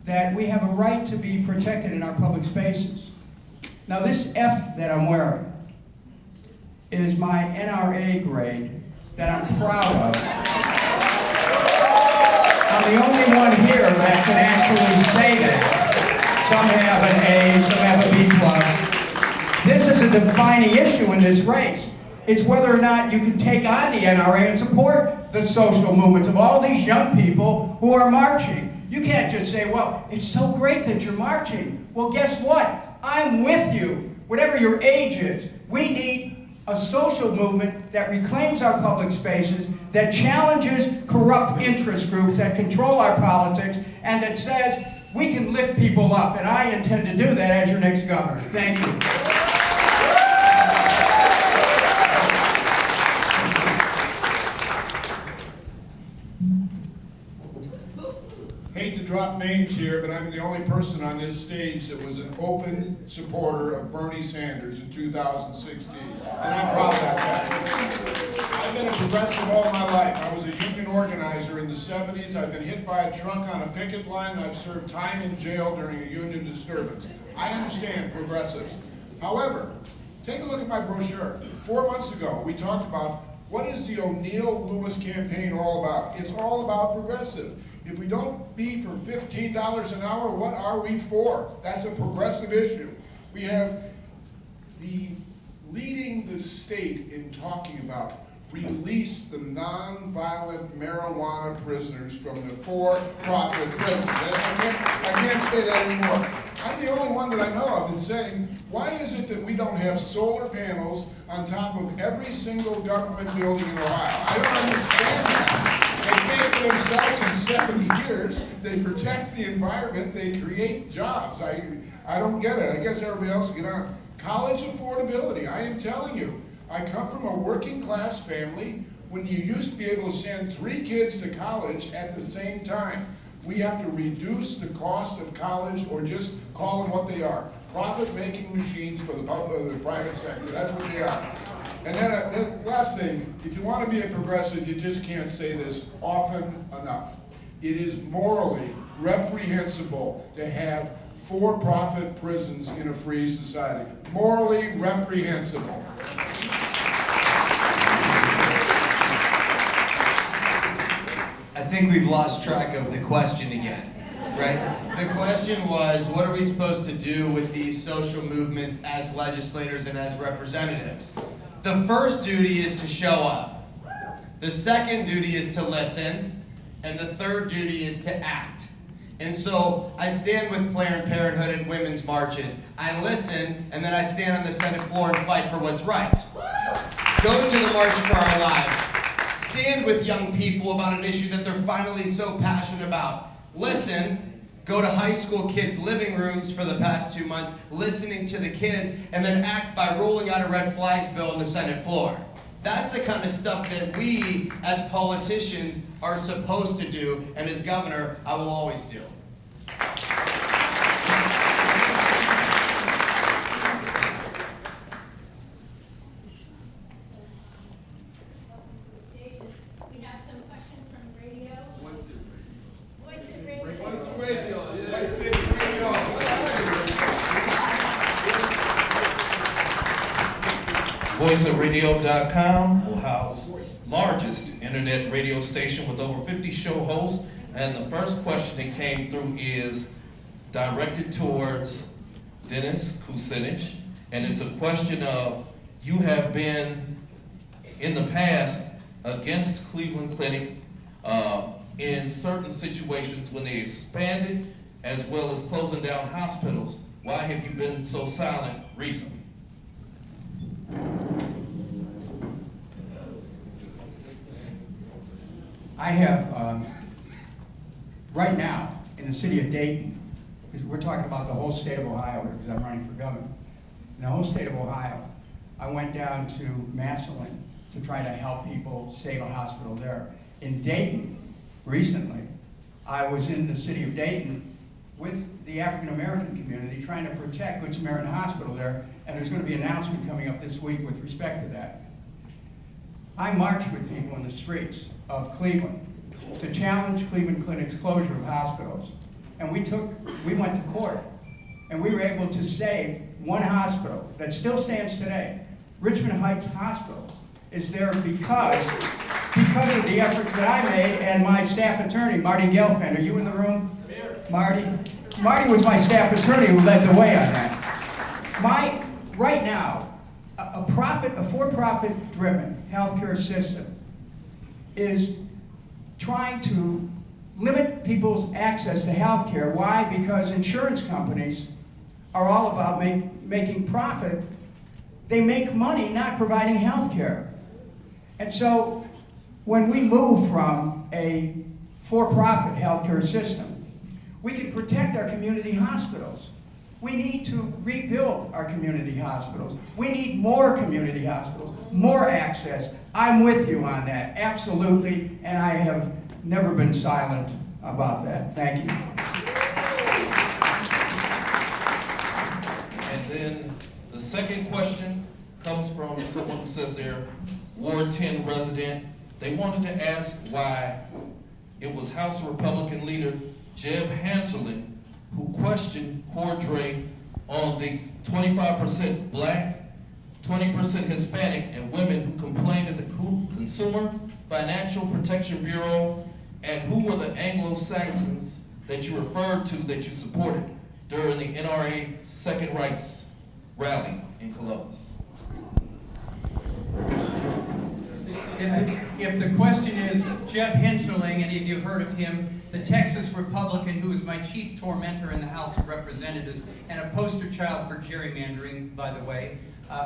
that we have a right to be protected in our public spaces. Now, this F that I'm wearing is my NRA grade that I'm proud of. I'm the only one here that can actually say that. Some have an A, some have a B+. This is a defining issue in this race. It's whether or not you can take on the NRA and support the social movements of all these young people who are marching. You can't just say, well, it's so great that you're marching. Well, guess what? I'm with you, whatever your age is. We need a social movement that reclaims our public spaces, that challenges corrupt interest groups that control our politics, and that says we can lift people up. And I intend to do that as your next governor. Thank you. Hate to drop names here, but I'm the only person on this stage that was an open supporter of Bernie Sanders in 2016. And I'm proud of that. I've been a progressive all my life. I was a union organizer in the 70s. I've been hit by a truck on a picket line, and I've served time in jail during a union disturbance. I understand progressives. However, take a look at my brochure. 4 months ago, we talked about what is the O'Neill Lewis campaign all about. It's all about progressive. If we don't be for $15 an hour, what are we for? That's a progressive issue. We have the leading the state in talking about release the non-violent marijuana prisoners from the for-profit prisons. I can't say that anymore. I'm the only one that I know of in saying, why is it that we don't have solar panels on top of every single government building in Ohio? I don't understand that. They pay for themselves in 70 years. They protect the environment. They create jobs. I don't get it. I guess everybody else will get on. College affordability. I am telling you, I come from a working class family when you used to be able to send 3 kids to college at the same time. We have to reduce the cost of college, or just call them what they are. Profit-making machines for the private sector, that's what they are. And then last thing, if you want to be a progressive, you just can't say this often enough. It is morally reprehensible to have for-profit prisons in a free society. Morally reprehensible. I think we've lost track of the question again, right? The question was, what are we supposed to do with these social movements as legislators and as representatives? The first duty is to show up. The second duty is to listen. And the third duty is to act. And so I stand with Planned Parenthood and women's marches. I listen, and then I stand on the Senate floor and fight for what's right. Go to the March for Our Lives. Stand with young people about an issue that they're finally so passionate about. Listen, go to high school kids' living rooms for the past 2 months, listening to the kids, and then act by rolling out a red flags bill on the Senate floor. That's the kind of stuff that we, as politicians, are supposed to do, and as governor, I will always do. We have some questions from radio. Voice it radio. VoiceOfRadio.com, Ohio's largest internet radio station with over 50 show hosts. And the first question that came through is directed towards Dennis Kucinich. And it's a question of, you have been in the past against Cleveland Clinic in certain situations when they expanded as well as closing down hospitals. Why have you been so silent recently? I have, right now, in the city of Dayton, because we're talking about the whole state of Ohio, because I'm running for governor. In the whole state of Ohio, I went down to Massillon to try to help people save a hospital there. In Dayton, recently, I was in the city of Dayton with the African American community trying to protect Good Samaritan Hospital there, and there's going to be an announcement coming up this week with respect to that. I marched with people in the streets of Cleveland to challenge Cleveland Clinic's closure of hospitals. And we went to court, and we were able to save one hospital that still stands today. Richmond Heights Hospital is there because of the efforts that I made and my staff attorney, Marty Gelfand. Are you in the room? Marty? Marty was my staff attorney who led the way on that. Right now, a for-profit driven healthcare system is trying to limit people's access to healthcare. Why? Because insurance companies are all about making profit. They make money not providing healthcare. And so when we move from a for-profit healthcare system, we can protect our community hospitals. We need to rebuild our community hospitals. We need more community hospitals, more access. I'm with you on that, absolutely, and I have never been silent about that. Thank you. And then the second question comes from someone who says they're Ward 10 resident. They wanted to ask why it was House Republican leader Jeb Hanselman who questioned Cordray on the 25% black, 20% Hispanic, and women who complained at the Consumer Financial Protection Bureau, and who were the Anglo-Saxons that you referred to that you supported during the NRA Second Rights rally in Columbus. If the question is Jeb Hensarling, any of you heard of him, the Texas Republican who was my chief tormentor in the House of Representatives and a poster child for gerrymandering, by the way,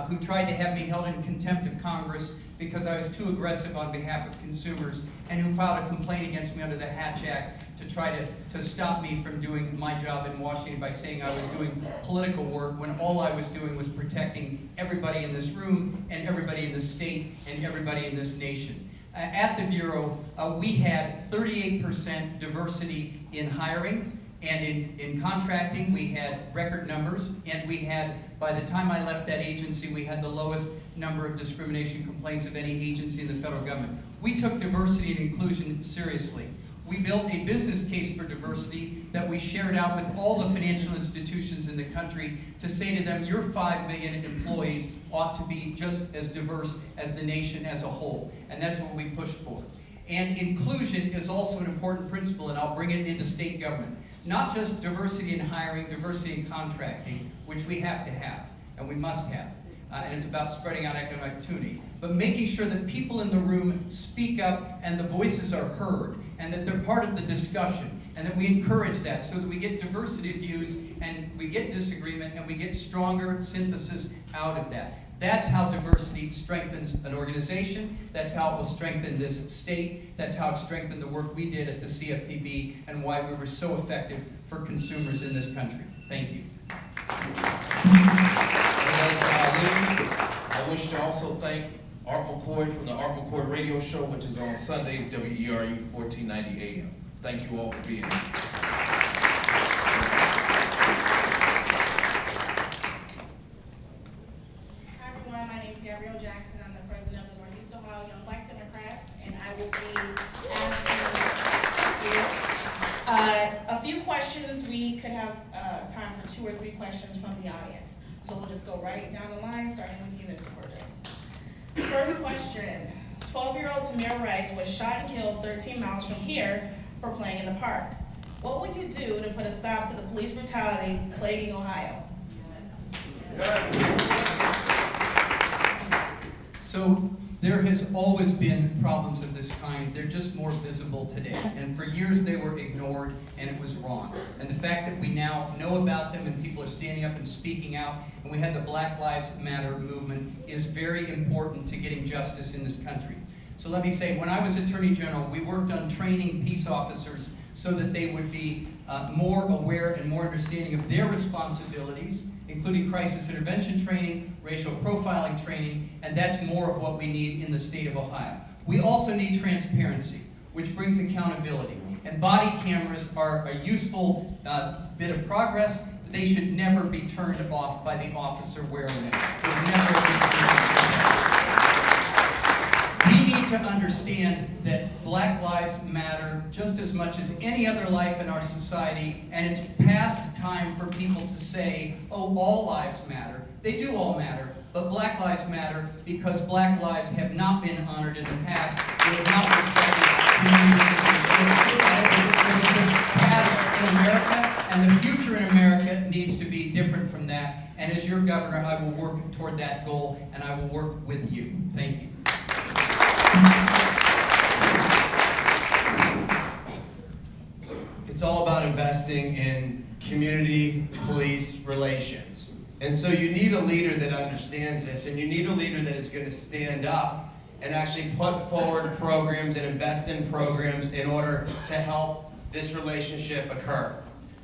who tried to have me held in contempt of Congress because I was too aggressive on behalf of consumers, and who filed a complaint against me under the Hatch Act to try to stop me from doing my job in Washington by saying I was doing political work when all I was doing was protecting everybody in this room and everybody in the state and everybody in this nation. At the Bureau, we had 38% diversity in hiring, and in contracting, we had record numbers, and we had, by the time I left that agency, we had the lowest number of discrimination complaints of any agency in the federal government. We took diversity and inclusion seriously. We built a business case for diversity that we shared out with all the financial institutions in the country to say to them, your 5 million employees ought to be just as diverse as the nation as a whole. And that's what we pushed for. And inclusion is also an important principle, and I'll bring it into state government. Not just diversity in hiring, diversity in contracting, which we have to have, and we must have. And it's about spreading out economic opportunity, but making sure that people in the room speak up and the voices are heard, and that they're part of the discussion, and that we encourage that so that we get diversity of views, and we get disagreement, and we get stronger synthesis out of that. That's how diversity strengthens an organization. That's how it will strengthen this state. That's how it strengthened the work we did at the CFPB and why we were so effective for consumers in this country. Thank you. I wish to also thank Art McCoy from the Art McCoy Radio Show, which is on Sundays, WERU 1490 AM. Thank you all for being here. Hi everyone, my name is Gabrielle Jackson. I'm the president of the Northeast Ohio Young Black Democrats, and I will be asking a few questions. We could have time for 2 or 3 questions from the audience. So we'll just go right down the line, starting with you, Mr. Porter. First question, 12-year-old Tamir Rice was shot and killed 13 miles from here for playing in the park. What will you do to put a stop to the police brutality plaguing Ohio? So there has always been problems of this kind. They're just more visible today. And for years they were ignored, and it was wrong. And the fact that we now know about them and people are standing up and speaking out, and we had the Black Lives Matter movement, is very important to getting justice in this country. So let me say, when I was Attorney General, we worked on training peace officers so that they would be more aware and more understanding of their responsibilities, including crisis intervention training, racial profiling training, and that's more of what we need in the state of Ohio. We also need transparency, which brings accountability. And body cameras are a useful bit of progress, but they should never be turned off by the officer wearing them. There's never a good reason. We need to understand that Black Lives Matter just as much as any other life in our society, and it's past time for people to say, oh, all lives matter. They do all matter, but Black Lives matter because Black lives have not been honored in the past. They have not respected the past in America, and the future in America needs to be different from that. And as your governor, I will work toward that goal, and I will work with you. Thank you. It's all about investing in community police relations. And so you need a leader that understands this, and you need a leader that is going to stand up and actually put forward programs and invest in programs in order to help this relationship occur.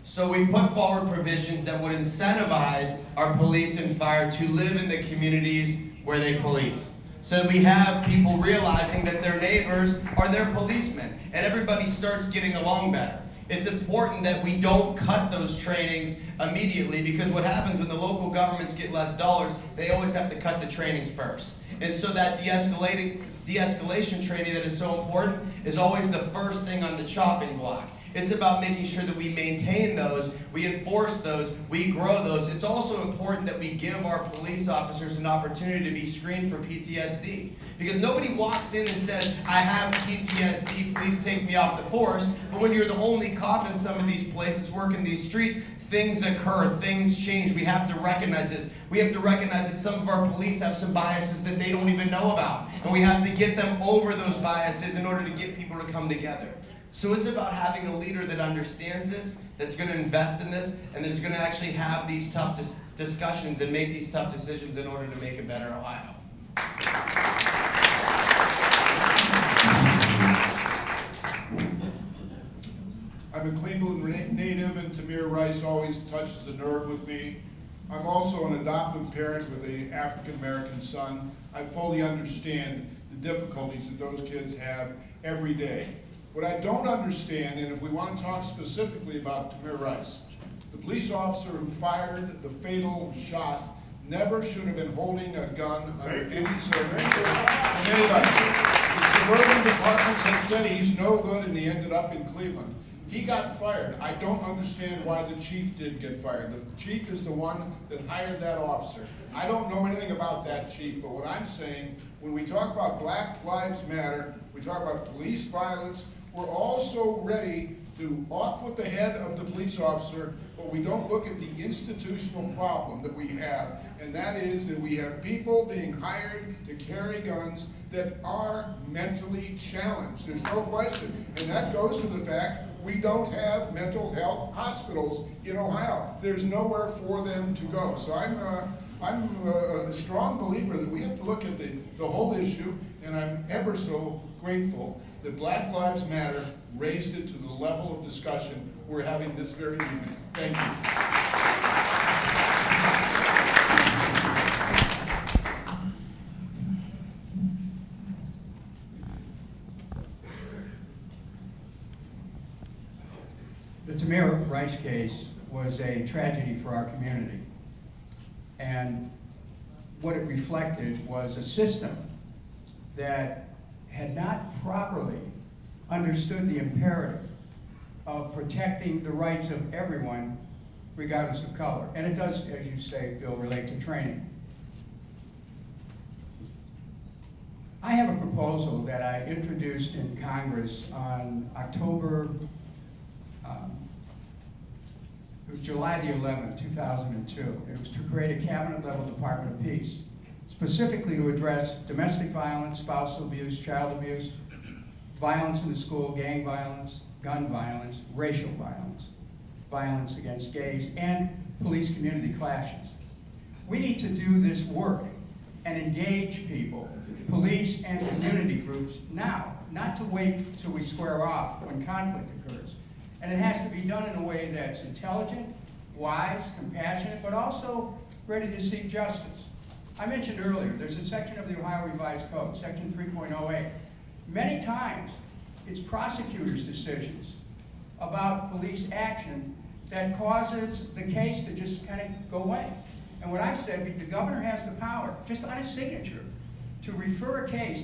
So we put forward provisions that would incentivize our police and fire to live in the communities where they police. So that we have people realizing that their neighbors are their policemen, and everybody starts getting along better. It's important that we don't cut those trainings immediately, because what happens when the local governments get less dollars, they always have to cut the trainings first. And so that de-escalation training that is so important is always the first thing on the chopping block. It's about making sure that we maintain those, we enforce those, we grow those. It's also important that we give our police officers an opportunity to be screened for PTSD. Because nobody walks in and says, I have PTSD, please take me off the force. But when you're the only cop in some of these places working these streets, things occur, things change. We have to recognize this. We have to recognize that some of our police have some biases that they don't even know about. And we have to get them over those biases in order to get people to come together. So it's about having a leader that understands this, that's going to invest in this, and that's going to actually have these tough discussions and make these tough decisions in order to make a better Ohio. I'm a Cleveland native, and Tamir Rice always touches a nerve with me. I'm also an adoptive parent with an African-American son. I fully understand the difficulties that those kids have every day. What I don't understand, and if we want to talk specifically about Tamir Rice, the police officer who fired the fatal shot never should have been holding a gun under any circumstances. The suburban departments have said he's no good and he ended up in Cleveland. He got fired. I don't understand why the chief did get fired. The chief is the one that hired that officer. I don't know anything about that chief, but what I'm saying, when we talk about Black Lives Matter, we talk about police violence, we're also ready to off with the head of the police officer, but we don't look at the institutional problem that we have, and that is that we have people being hired to carry guns that are mentally challenged. There's no question. And that goes to the fact we don't have mental health hospitals in Ohio. There's nowhere for them to go. So I'm a strong believer that we have to look at the whole issue, and I'm ever so grateful that Black Lives Matter raised it to the level of discussion we're having this very evening. Thank you. The Tamir Rice case was a tragedy for our community. And what it reflected was a system that had not properly understood the imperative of protecting the rights of everyone, regardless of color. And it does, as you say, Bill, relate to training. I have a proposal that I introduced in Congress on October, it was July the 11th, 2002. It was to create a cabinet-level Department of Peace, specifically to address domestic violence, spousal abuse, child abuse, violence in the school, gang violence, gun violence, racial violence, violence against gays, and police community clashes. We need to do this work and engage people, police and community groups now, not to wait till we square off when conflict occurs. And it has to be done in a way that's intelligent, wise, compassionate, but also ready to seek justice. I mentioned earlier, there's a section of the Ohio Revised Code, section 3.08. Many times, it's prosecutors' decisions about police action that causes the case to just kind of go away. And what I've said, the governor has the power, just on his signature, to refer a case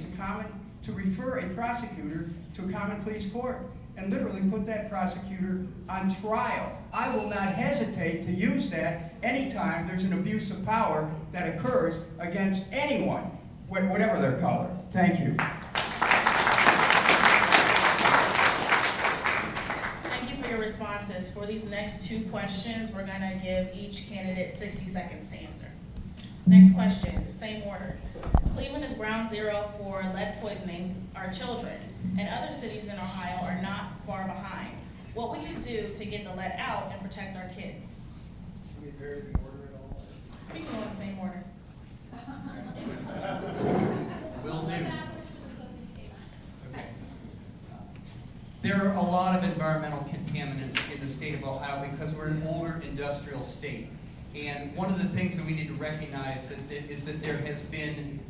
to refer a prosecutor to a common pleas court, and literally put that prosecutor on trial. I will not hesitate to use that anytime there's an abuse of power that occurs against anyone, whatever their color. Thank you. Thank you for your responses. For these next two questions, we're gonna give each candidate 60 seconds to answer. Next question, same order. Cleveland is ground zero for lead poisoning our children, and other cities in Ohio are not far behind. What will you do to get the lead out and protect our kids? We can go in the same order. Will do. Okay. There are a lot of environmental contaminants in the state of Ohio because we're an older industrial state. And one of the things that we need to recognize is that there has been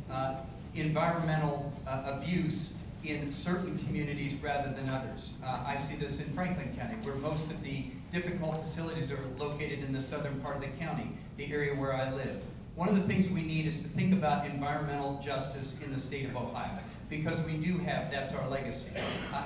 environmental abuse in certain communities rather than others. I see this in Franklin County, where most of the difficult facilities are located in the southern part of the county, the area where I live. One of the things we need is to think about environmental justice in the state of Ohio, because we do have, that's our legacy.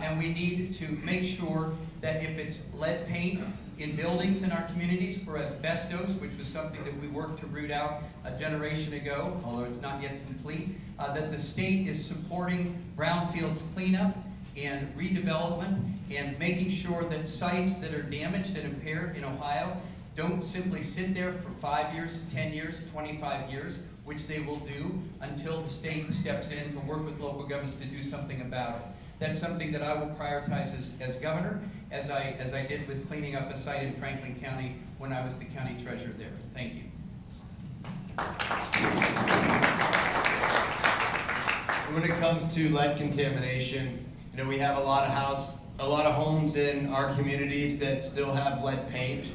And we need to make sure that if it's lead paint in buildings in our communities, or asbestos, which was something that we worked to root out a generation ago, although it's not yet complete, that the state is supporting brownfields cleanup and redevelopment and making sure that sites that are damaged and impaired in Ohio don't simply sit there for 5 years, 10 years, 25 years, which they will do until the state steps in to work with local governments to do something about it. That's something that I will prioritize as governor, as I did with cleaning up a site in Franklin County when I was the county treasurer there. Thank you. When it comes to lead contamination, we have a lot of homes in our communities that still have lead paint.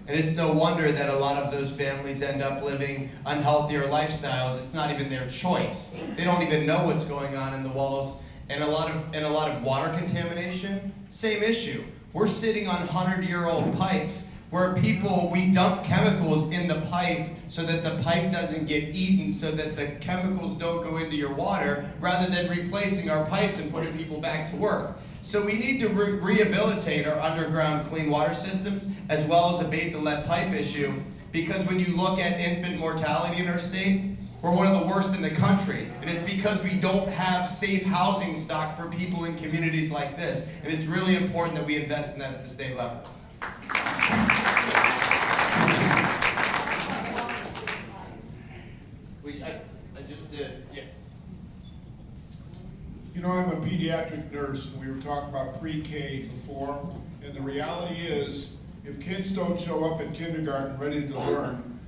And it's no wonder that a lot of those families end up living unhealthier lifestyles. It's not even their choice. They don't even know what's going on in the walls. And a lot of water contamination, same issue. We're sitting on 100-year-old pipes where we dump chemicals in the pipe so that the pipe doesn't get eaten, so that the chemicals don't go into your water, rather than replacing our pipes and putting people back to work. So we need to rehabilitate our underground clean water systems, as well as abate the lead pipe issue, because when you look at infant mortality in our state, we're one of the worst in the country, and it's because we don't have safe housing stock for people in communities like this, and it's really important that we invest in that at the state level. I just did, yeah. You know, I'm a pediatric nurse, and we were talking about pre-K before, and the reality is, if kids don't show up in kindergarten ready to learn,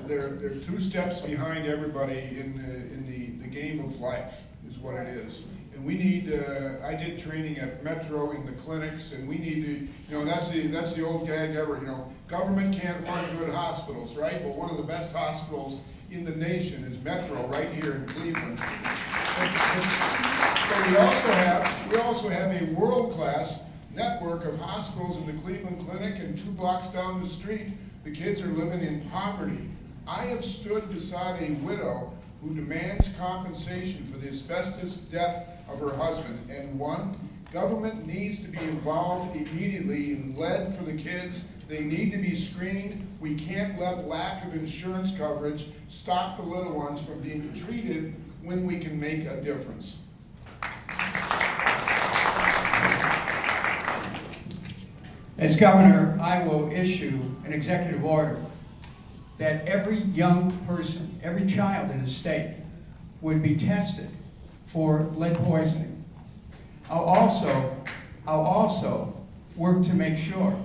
they're 2 steps behind everybody in the game of life, is what it is. And we need, I did training at Metro in the clinics, and we need to, you know, that's the old gag ever, you know, government can't run good hospitals, right? But one of the best hospitals in the nation is Metro, right here in Cleveland. But we also have a world-class network of hospitals in the Cleveland Clinic, and 2 blocks down the street, the kids are living in poverty. I have stood beside a widow who demands compensation for the asbestos death of her husband. And government needs to be involved immediately in lead for the kids. They need to be screened. We can't let lack of insurance coverage stop the little ones from being treated when we can make a difference. As governor, I will issue an executive order that every young person, every child in the state would be tested for lead poisoning. I'll also work to make sure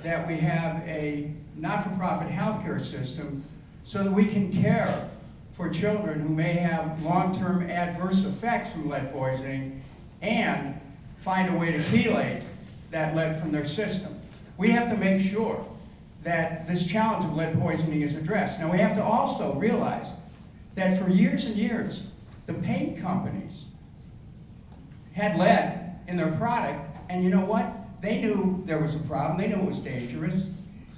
that we have a not-for-profit healthcare system so that we can care for children who may have long-term adverse effects from lead poisoning and find a way to chelate that lead from their system. We have to make sure that this challenge of lead poisoning is addressed. Now, we have to also realize that for years and years, the paint companies had lead in their product, and you know what? They knew there was a problem, they knew it was dangerous,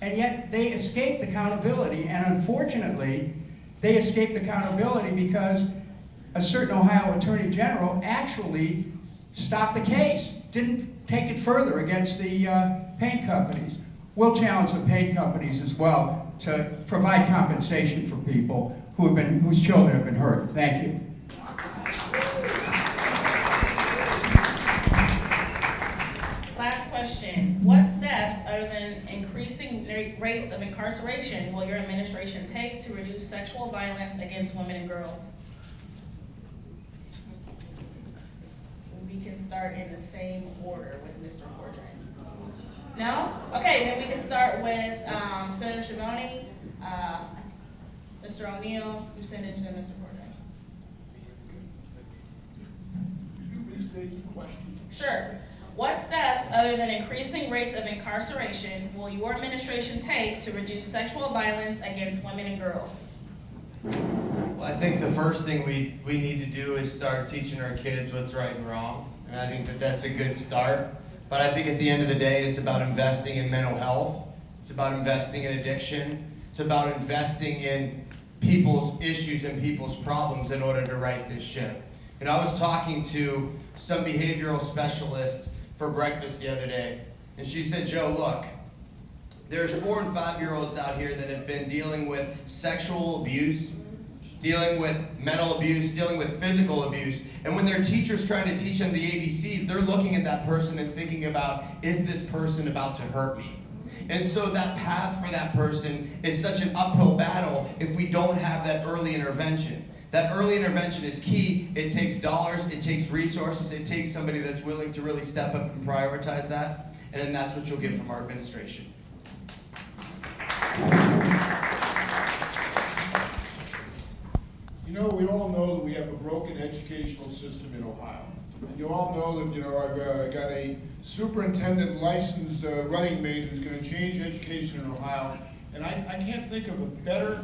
and yet they escaped accountability, and unfortunately, they escaped accountability because a certain Ohio Attorney General actually stopped the case, didn't take it further against the paint companies. We'll challenge the paint companies as well to provide compensation for people whose children have been hurt. Thank you. Last question. What steps, other than increasing rates of incarceration, will your administration take to reduce sexual violence against women and girls? We can start in the same order with Mr. Cordray. No? Okay, then we can start with Senator Schiavone, Mr. O'Neill, you send it to Mr. Cordray. Could you restate the question? Sure. What steps, other than increasing rates of incarceration, will your administration take to reduce sexual violence against women and girls? Well, I think the first thing we need to do is start teaching our kids what's right and wrong, and I think that that's a good start. But I think at the end of the day, it's about investing in mental health. It's about investing in addiction. It's about investing in people's issues and people's problems in order to right this ship. And I was talking to some behavioral specialist for breakfast the other day, and she said, Joe, look, there's 4- and 5-year-olds out here that have been dealing with sexual abuse, dealing with mental abuse, dealing with physical abuse, and when their teacher's trying to teach them the ABCs, they're looking at that person and thinking about, is this person about to hurt me? And so that path for that person is such an uphill battle if we don't have that early intervention. That early intervention is key. It takes dollars, it takes resources, it takes somebody that's willing to really step up and prioritize that, and then that's what you'll get from our administration. You know, we all know that we have a broken educational system in Ohio. And you all know that, I've got a superintendent licensed running mate who's going to change education in Ohio. And I can't think of a better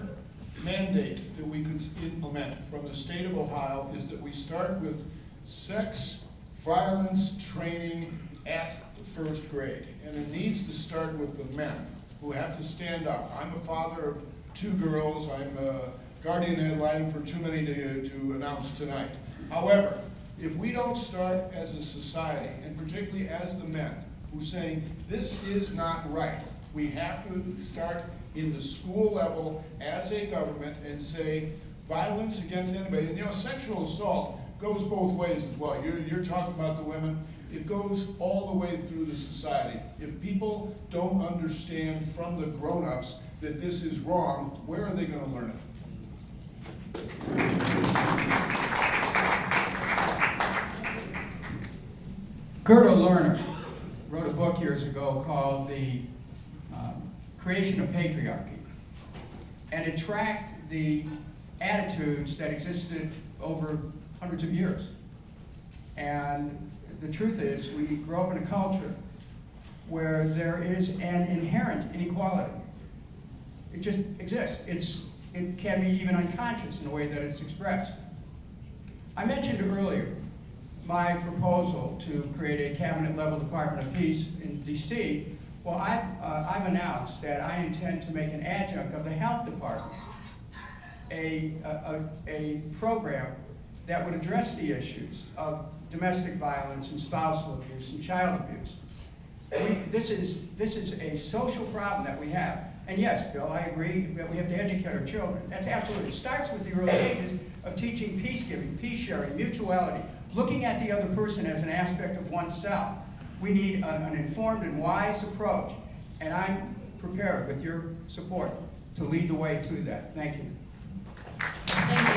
mandate that we could implement from the state of Ohio is that we start with sex violence training at the first grade. And it needs to start with the men who have to stand up. I'm a father of 2 girls. I'm a guardian ad litem for too many to announce tonight. However, if we don't start as a society, and particularly as the men, who saying this is not right, we have to start in the school level as a government and say violence against anybody. And sexual assault goes both ways as well. You're talking about the women. It goes all the way through the society. If people don't understand from the grown-ups that this is wrong, where are they going to learn it? Gerda Lerner wrote a book years ago called The Creation of Patriarchy. And it tracked the attitudes that existed over hundreds of years. And the truth is, we grow up in a culture where there is an inherent inequality. It just exists. It can be even unconscious in the way that it's expressed. I mentioned earlier my proposal to create a cabinet-level Department of Peace in DC. Well, I've announced that I intend to make an adjunct of the Health Department a program that would address the issues of domestic violence and spousal abuse and child abuse. This is a social problem that we have. And yes, Bill, I agree that we have to educate our children. That's absolutely. It starts with the early ages of teaching peace-giving, peace-sharing, mutuality, looking at the other person as an aspect of oneself. We need an informed and wise approach, and I'm prepared, with your support, to lead the way to that. Thank you. Thank you.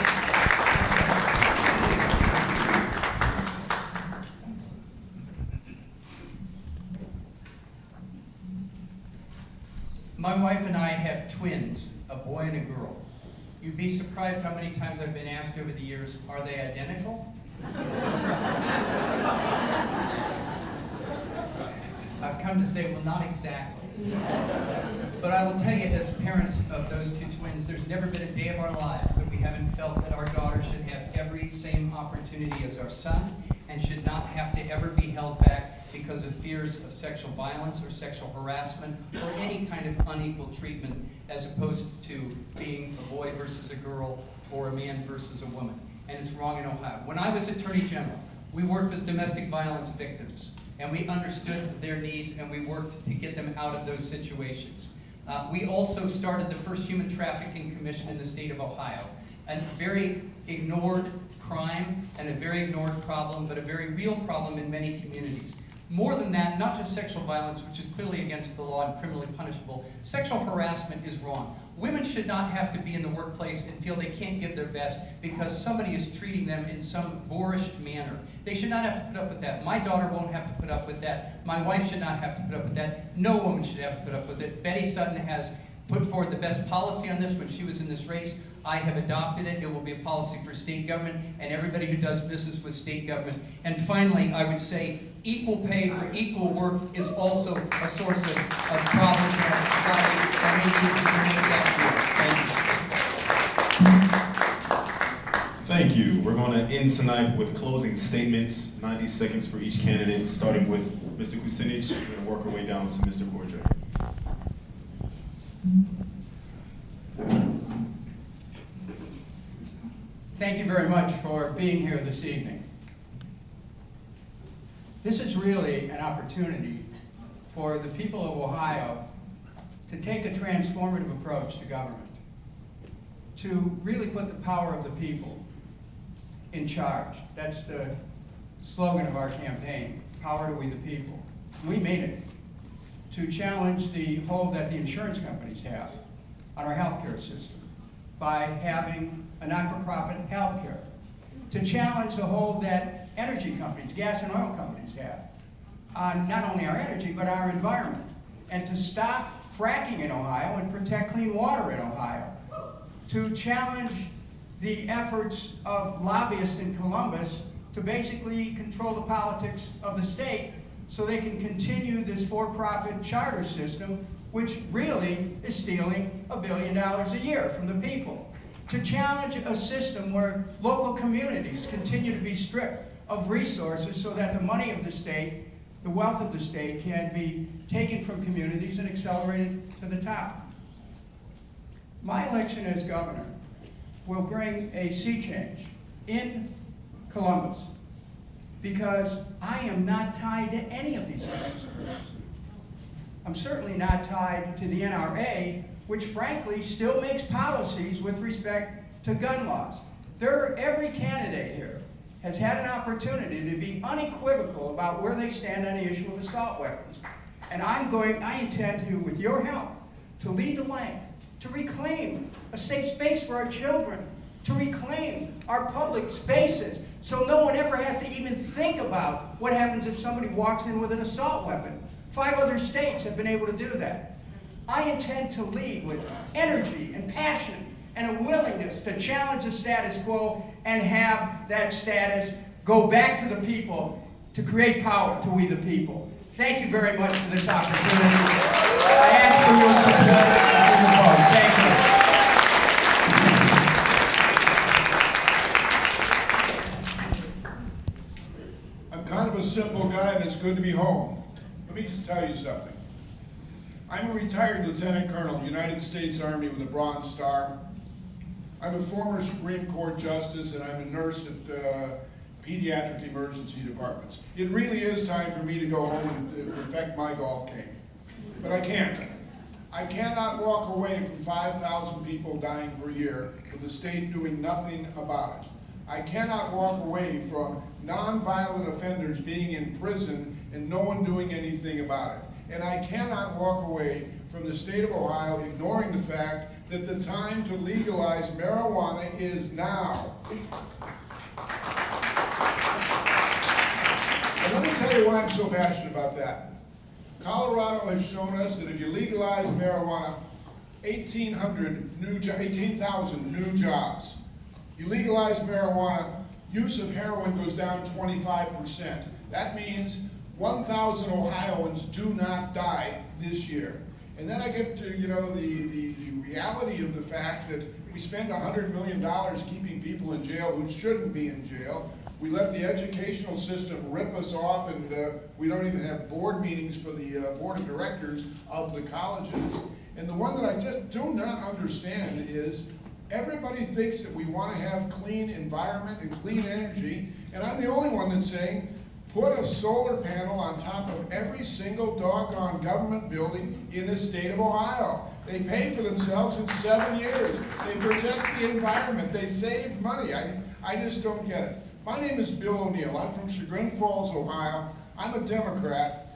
My wife and I have twins, a boy and a girl. You'd be surprised how many times I've been asked over the years, are they identical? I've come to say, well, not exactly. But I will tell you, as parents of those 2 twins, there's never been a day of our lives that we haven't felt that our daughter should have every same opportunity as our son and should not have to ever be held back because of fears of sexual violence or sexual harassment or any kind of unequal treatment as opposed to being a boy versus a girl or a man versus a woman. And it's wrong in Ohio. When I was Attorney General, we worked with domestic violence victims, and we understood their needs, and we worked to get them out of those situations. We also started the first human trafficking commission in the state of Ohio, a very ignored crime and a very ignored problem, but a very real problem in many communities. More than that, not just sexual violence, which is clearly against the law and criminally punishable, sexual harassment is wrong. Women should not have to be in the workplace and feel they can't give their best because somebody is treating them in some boorish manner. They should not have to put up with that. My daughter won't have to put up with that. My wife should not have to put up with that. No woman should have to put up with it. Betty Sutton has put forward the best policy on this when she was in this race. I have adopted it. It will be a policy for state government and everybody who does business with state government. And finally, I would say equal pay for equal work is also a source of problems in our society, and we need to make that clear. Thank you. We're going to end tonight with closing statements, 90 seconds for each candidate, starting with Mr. Kucinich. We're going to work our way down to Mr. Kordrak. Thank you very much for being here this evening. This is really an opportunity for the people of Ohio to take a transformative approach to government, to really put the power of the people in charge. That's the slogan of our campaign, power to we the people. We mean it. To challenge the hold that the insurance companies have on our healthcare system by having a not-for-profit healthcare. To challenge the hold that energy companies, gas and oil companies have on not only our energy, but our environment. And to stop fracking in Ohio and protect clean water in Ohio. To challenge the efforts of lobbyists in Columbus to basically control the politics of the state so they can continue this for-profit charter system, which really is stealing $1 billion a year from the people. To challenge a system where local communities continue to be stripped of resources so that the money of the state, the wealth of the state, can be taken from communities and accelerated to the top. My election as governor will bring a sea change in Columbus, because I am not tied to any of these interest groups. I'm certainly not tied to the NRA, which frankly still makes policies with respect to gun laws. Every candidate here has had an opportunity to be unequivocal about where they stand on the issue of assault weapons. And I intend to, with your help, to lead the way, to reclaim a safe space for our children, to reclaim our public spaces so no one ever has to even think about what happens if somebody walks in with an assault weapon. 5 other states have been able to do that. I intend to lead with energy and passion and a willingness to challenge the status quo and have that status go back to the people to create power to we the people. Thank you very much for this opportunity. I ask for your support and your vote. Thank you. I'm kind of a simple guy, and it's good to be home. Let me just tell you something. I'm a retired Lieutenant Colonel, United States Army with a Bronze Star. I'm a former Supreme Court Justice, and I'm a nurse at pediatric emergency departments. It really is time for me to go home and perfect my golf game. But I can't. I cannot walk away from 5,000 people dying per year with the state doing nothing about it. I cannot walk away from non-violent offenders being in prison and no one doing anything about it. And I cannot walk away from the state of Ohio ignoring the fact that the time to legalize marijuana is now. And let me tell you why I'm so passionate about that. Colorado has shown us that if you legalize marijuana, 18,000 new jobs. You legalize marijuana, use of heroin goes down 25%. That means 1,000 Ohioans do not die this year. And then I get to, the reality of the fact that we spend $100 million keeping people in jail who shouldn't be in jail. We let the educational system rip us off, and we don't even have board meetings for the board of directors of the colleges. And the one that I just do not understand is everybody thinks that we want to have clean environment and clean energy, and I'm the only one that's saying, put a solar panel on top of every single doggone government building in the state of Ohio. They pay for themselves in 7 years. They protect the environment. They save money. I just don't get it. My name is Bill O'Neill. I'm from Chagrin Falls, Ohio. I'm a Democrat,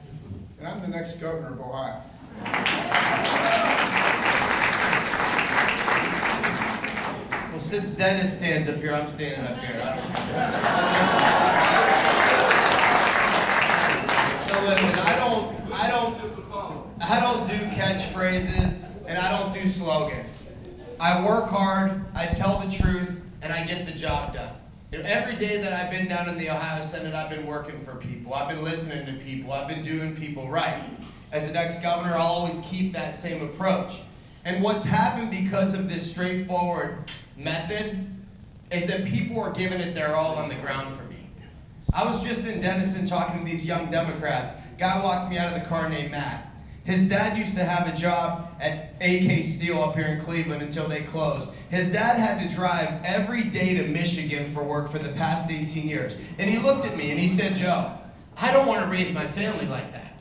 and I'm the next governor of Ohio. Well, since Dennis stands up here, I'm standing up here. So listen, I don't do catchphrases, and I don't do slogans. I work hard, I tell the truth, and I get the job done. Every day that I've been down in the Ohio Senate, I've been working for people. I've been listening to people. I've been doing people right. As the next governor, I'll always keep that same approach. And what's happened because of this straightforward method is that people are giving it their all on the ground for me. I was just in Denison talking to these young Democrats. Guy walked me out of the car named Matt. His dad used to have a job at AK Steel up here in Cleveland until they closed. His dad had to drive every day to Michigan for work for the past 18 years. And he looked at me and he said, Joe, I don't want to raise my family like that.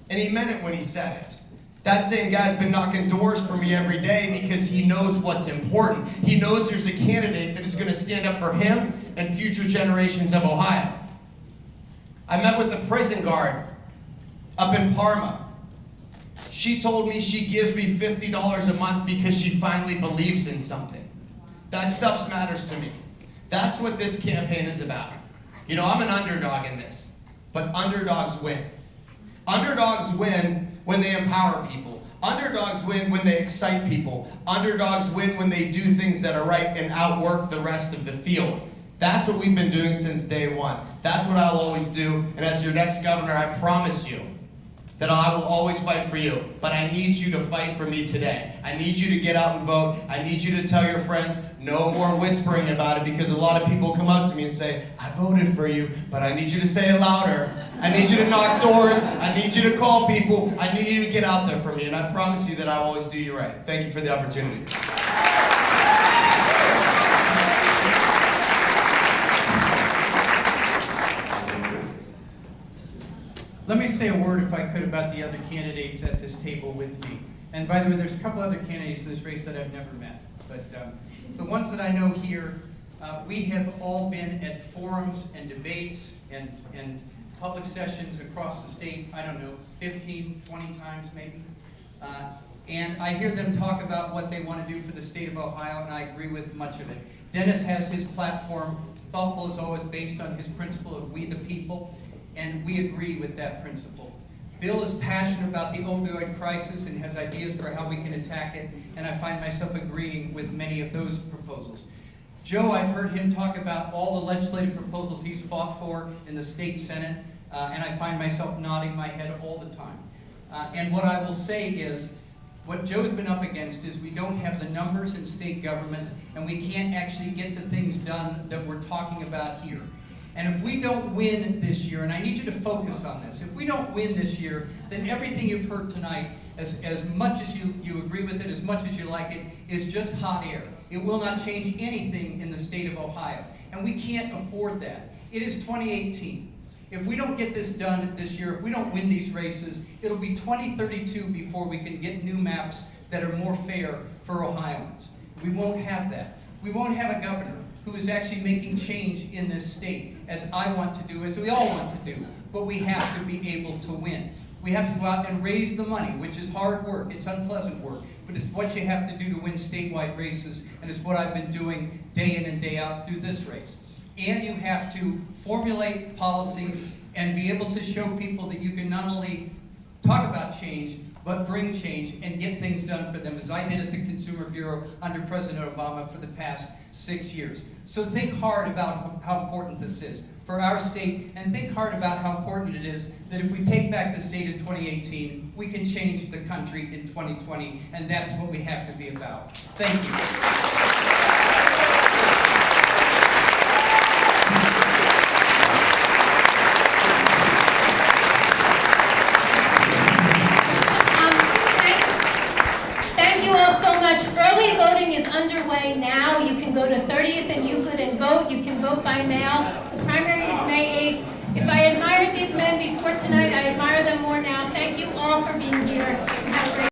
And he meant it when he said it. That same guy's been knocking doors for me every day because he knows what's important. He knows there's a candidate that is going to stand up for him and future generations of Ohio. I met with the prison guard up in Parma. She told me she gives me $50 a month because she finally believes in something. That stuff matters to me. That's what this campaign is about. I'm an underdog in this, but underdogs win. Underdogs win when they empower people. Underdogs win when they excite people. Underdogs win when they do things that are right and outwork the rest of the field. That's what we've been doing since day one. That's what I'll always do. And as your next governor, I promise you that I will always fight for you. But I need you to fight for me today. I need you to get out and vote. I need you to tell your friends, no more whispering about it, because a lot of people come up to me and say, I voted for you, but I need you to say it louder. I need you to knock doors. I need you to call people. I need you to get out there for me. And I promise you that I'll always do you right. Thank you for the opportunity. Let me say a word, if I could, about the other candidates at this table with me. And by the way, there's a couple other candidates in this race that I've never met. But the ones that I know here, we have all been at forums and debates and public sessions across the state, I don't know, 15, 20 times maybe. And I hear them talk about what they want to do for the state of Ohio, and I agree with much of it. Dennis has his platform, thoughtful as always, based on his principle of we the people. And we agree with that principle. Bill is passionate about the opioid crisis and has ideas for how we can attack it, and I find myself agreeing with many of those proposals. Joe, I've heard him talk about all the legislative proposals he's fought for in the state Senate, and I find myself nodding my head all the time. And what I will say is, what Joe's been up against is we don't have the numbers in state government, and we can't actually get the things done that we're talking about here. And if we don't win this year, and I need you to focus on this, if we don't win this year, then everything you've heard tonight, as much as you agree with it, as much as you like it, is just hot air. It will not change anything in the state of Ohio. And we can't afford that. It is 2018. If we don't get this done this year, if we don't win these races, it'll be 2032 before we can get new maps that are more fair for Ohioans. We won't have that. We won't have a governor who is actually making change in this state, as I want to do, as we all want to do. But we have to be able to win. We have to go out and raise the money, which is hard work. It's unpleasant work, but it's what you have to do to win statewide races, and it's what I've been doing day in and day out through this race. And you have to formulate policies and be able to show people that you can not only talk about change, but bring change and get things done for them, as I did at the Consumer Bureau under President Obama for the past 6 years. So think hard about how important this is for our state, and think hard about how important it is that if we take back the state in 2018, we can change the country in 2020, and that's what we have to be about. Thank you. Early voting is underway now. You can go to 30th and Euclid and vote. You can vote by mail. The primary is May 8th. If I admired these men before tonight, I admire them more now. Thank you all for being here. Have a great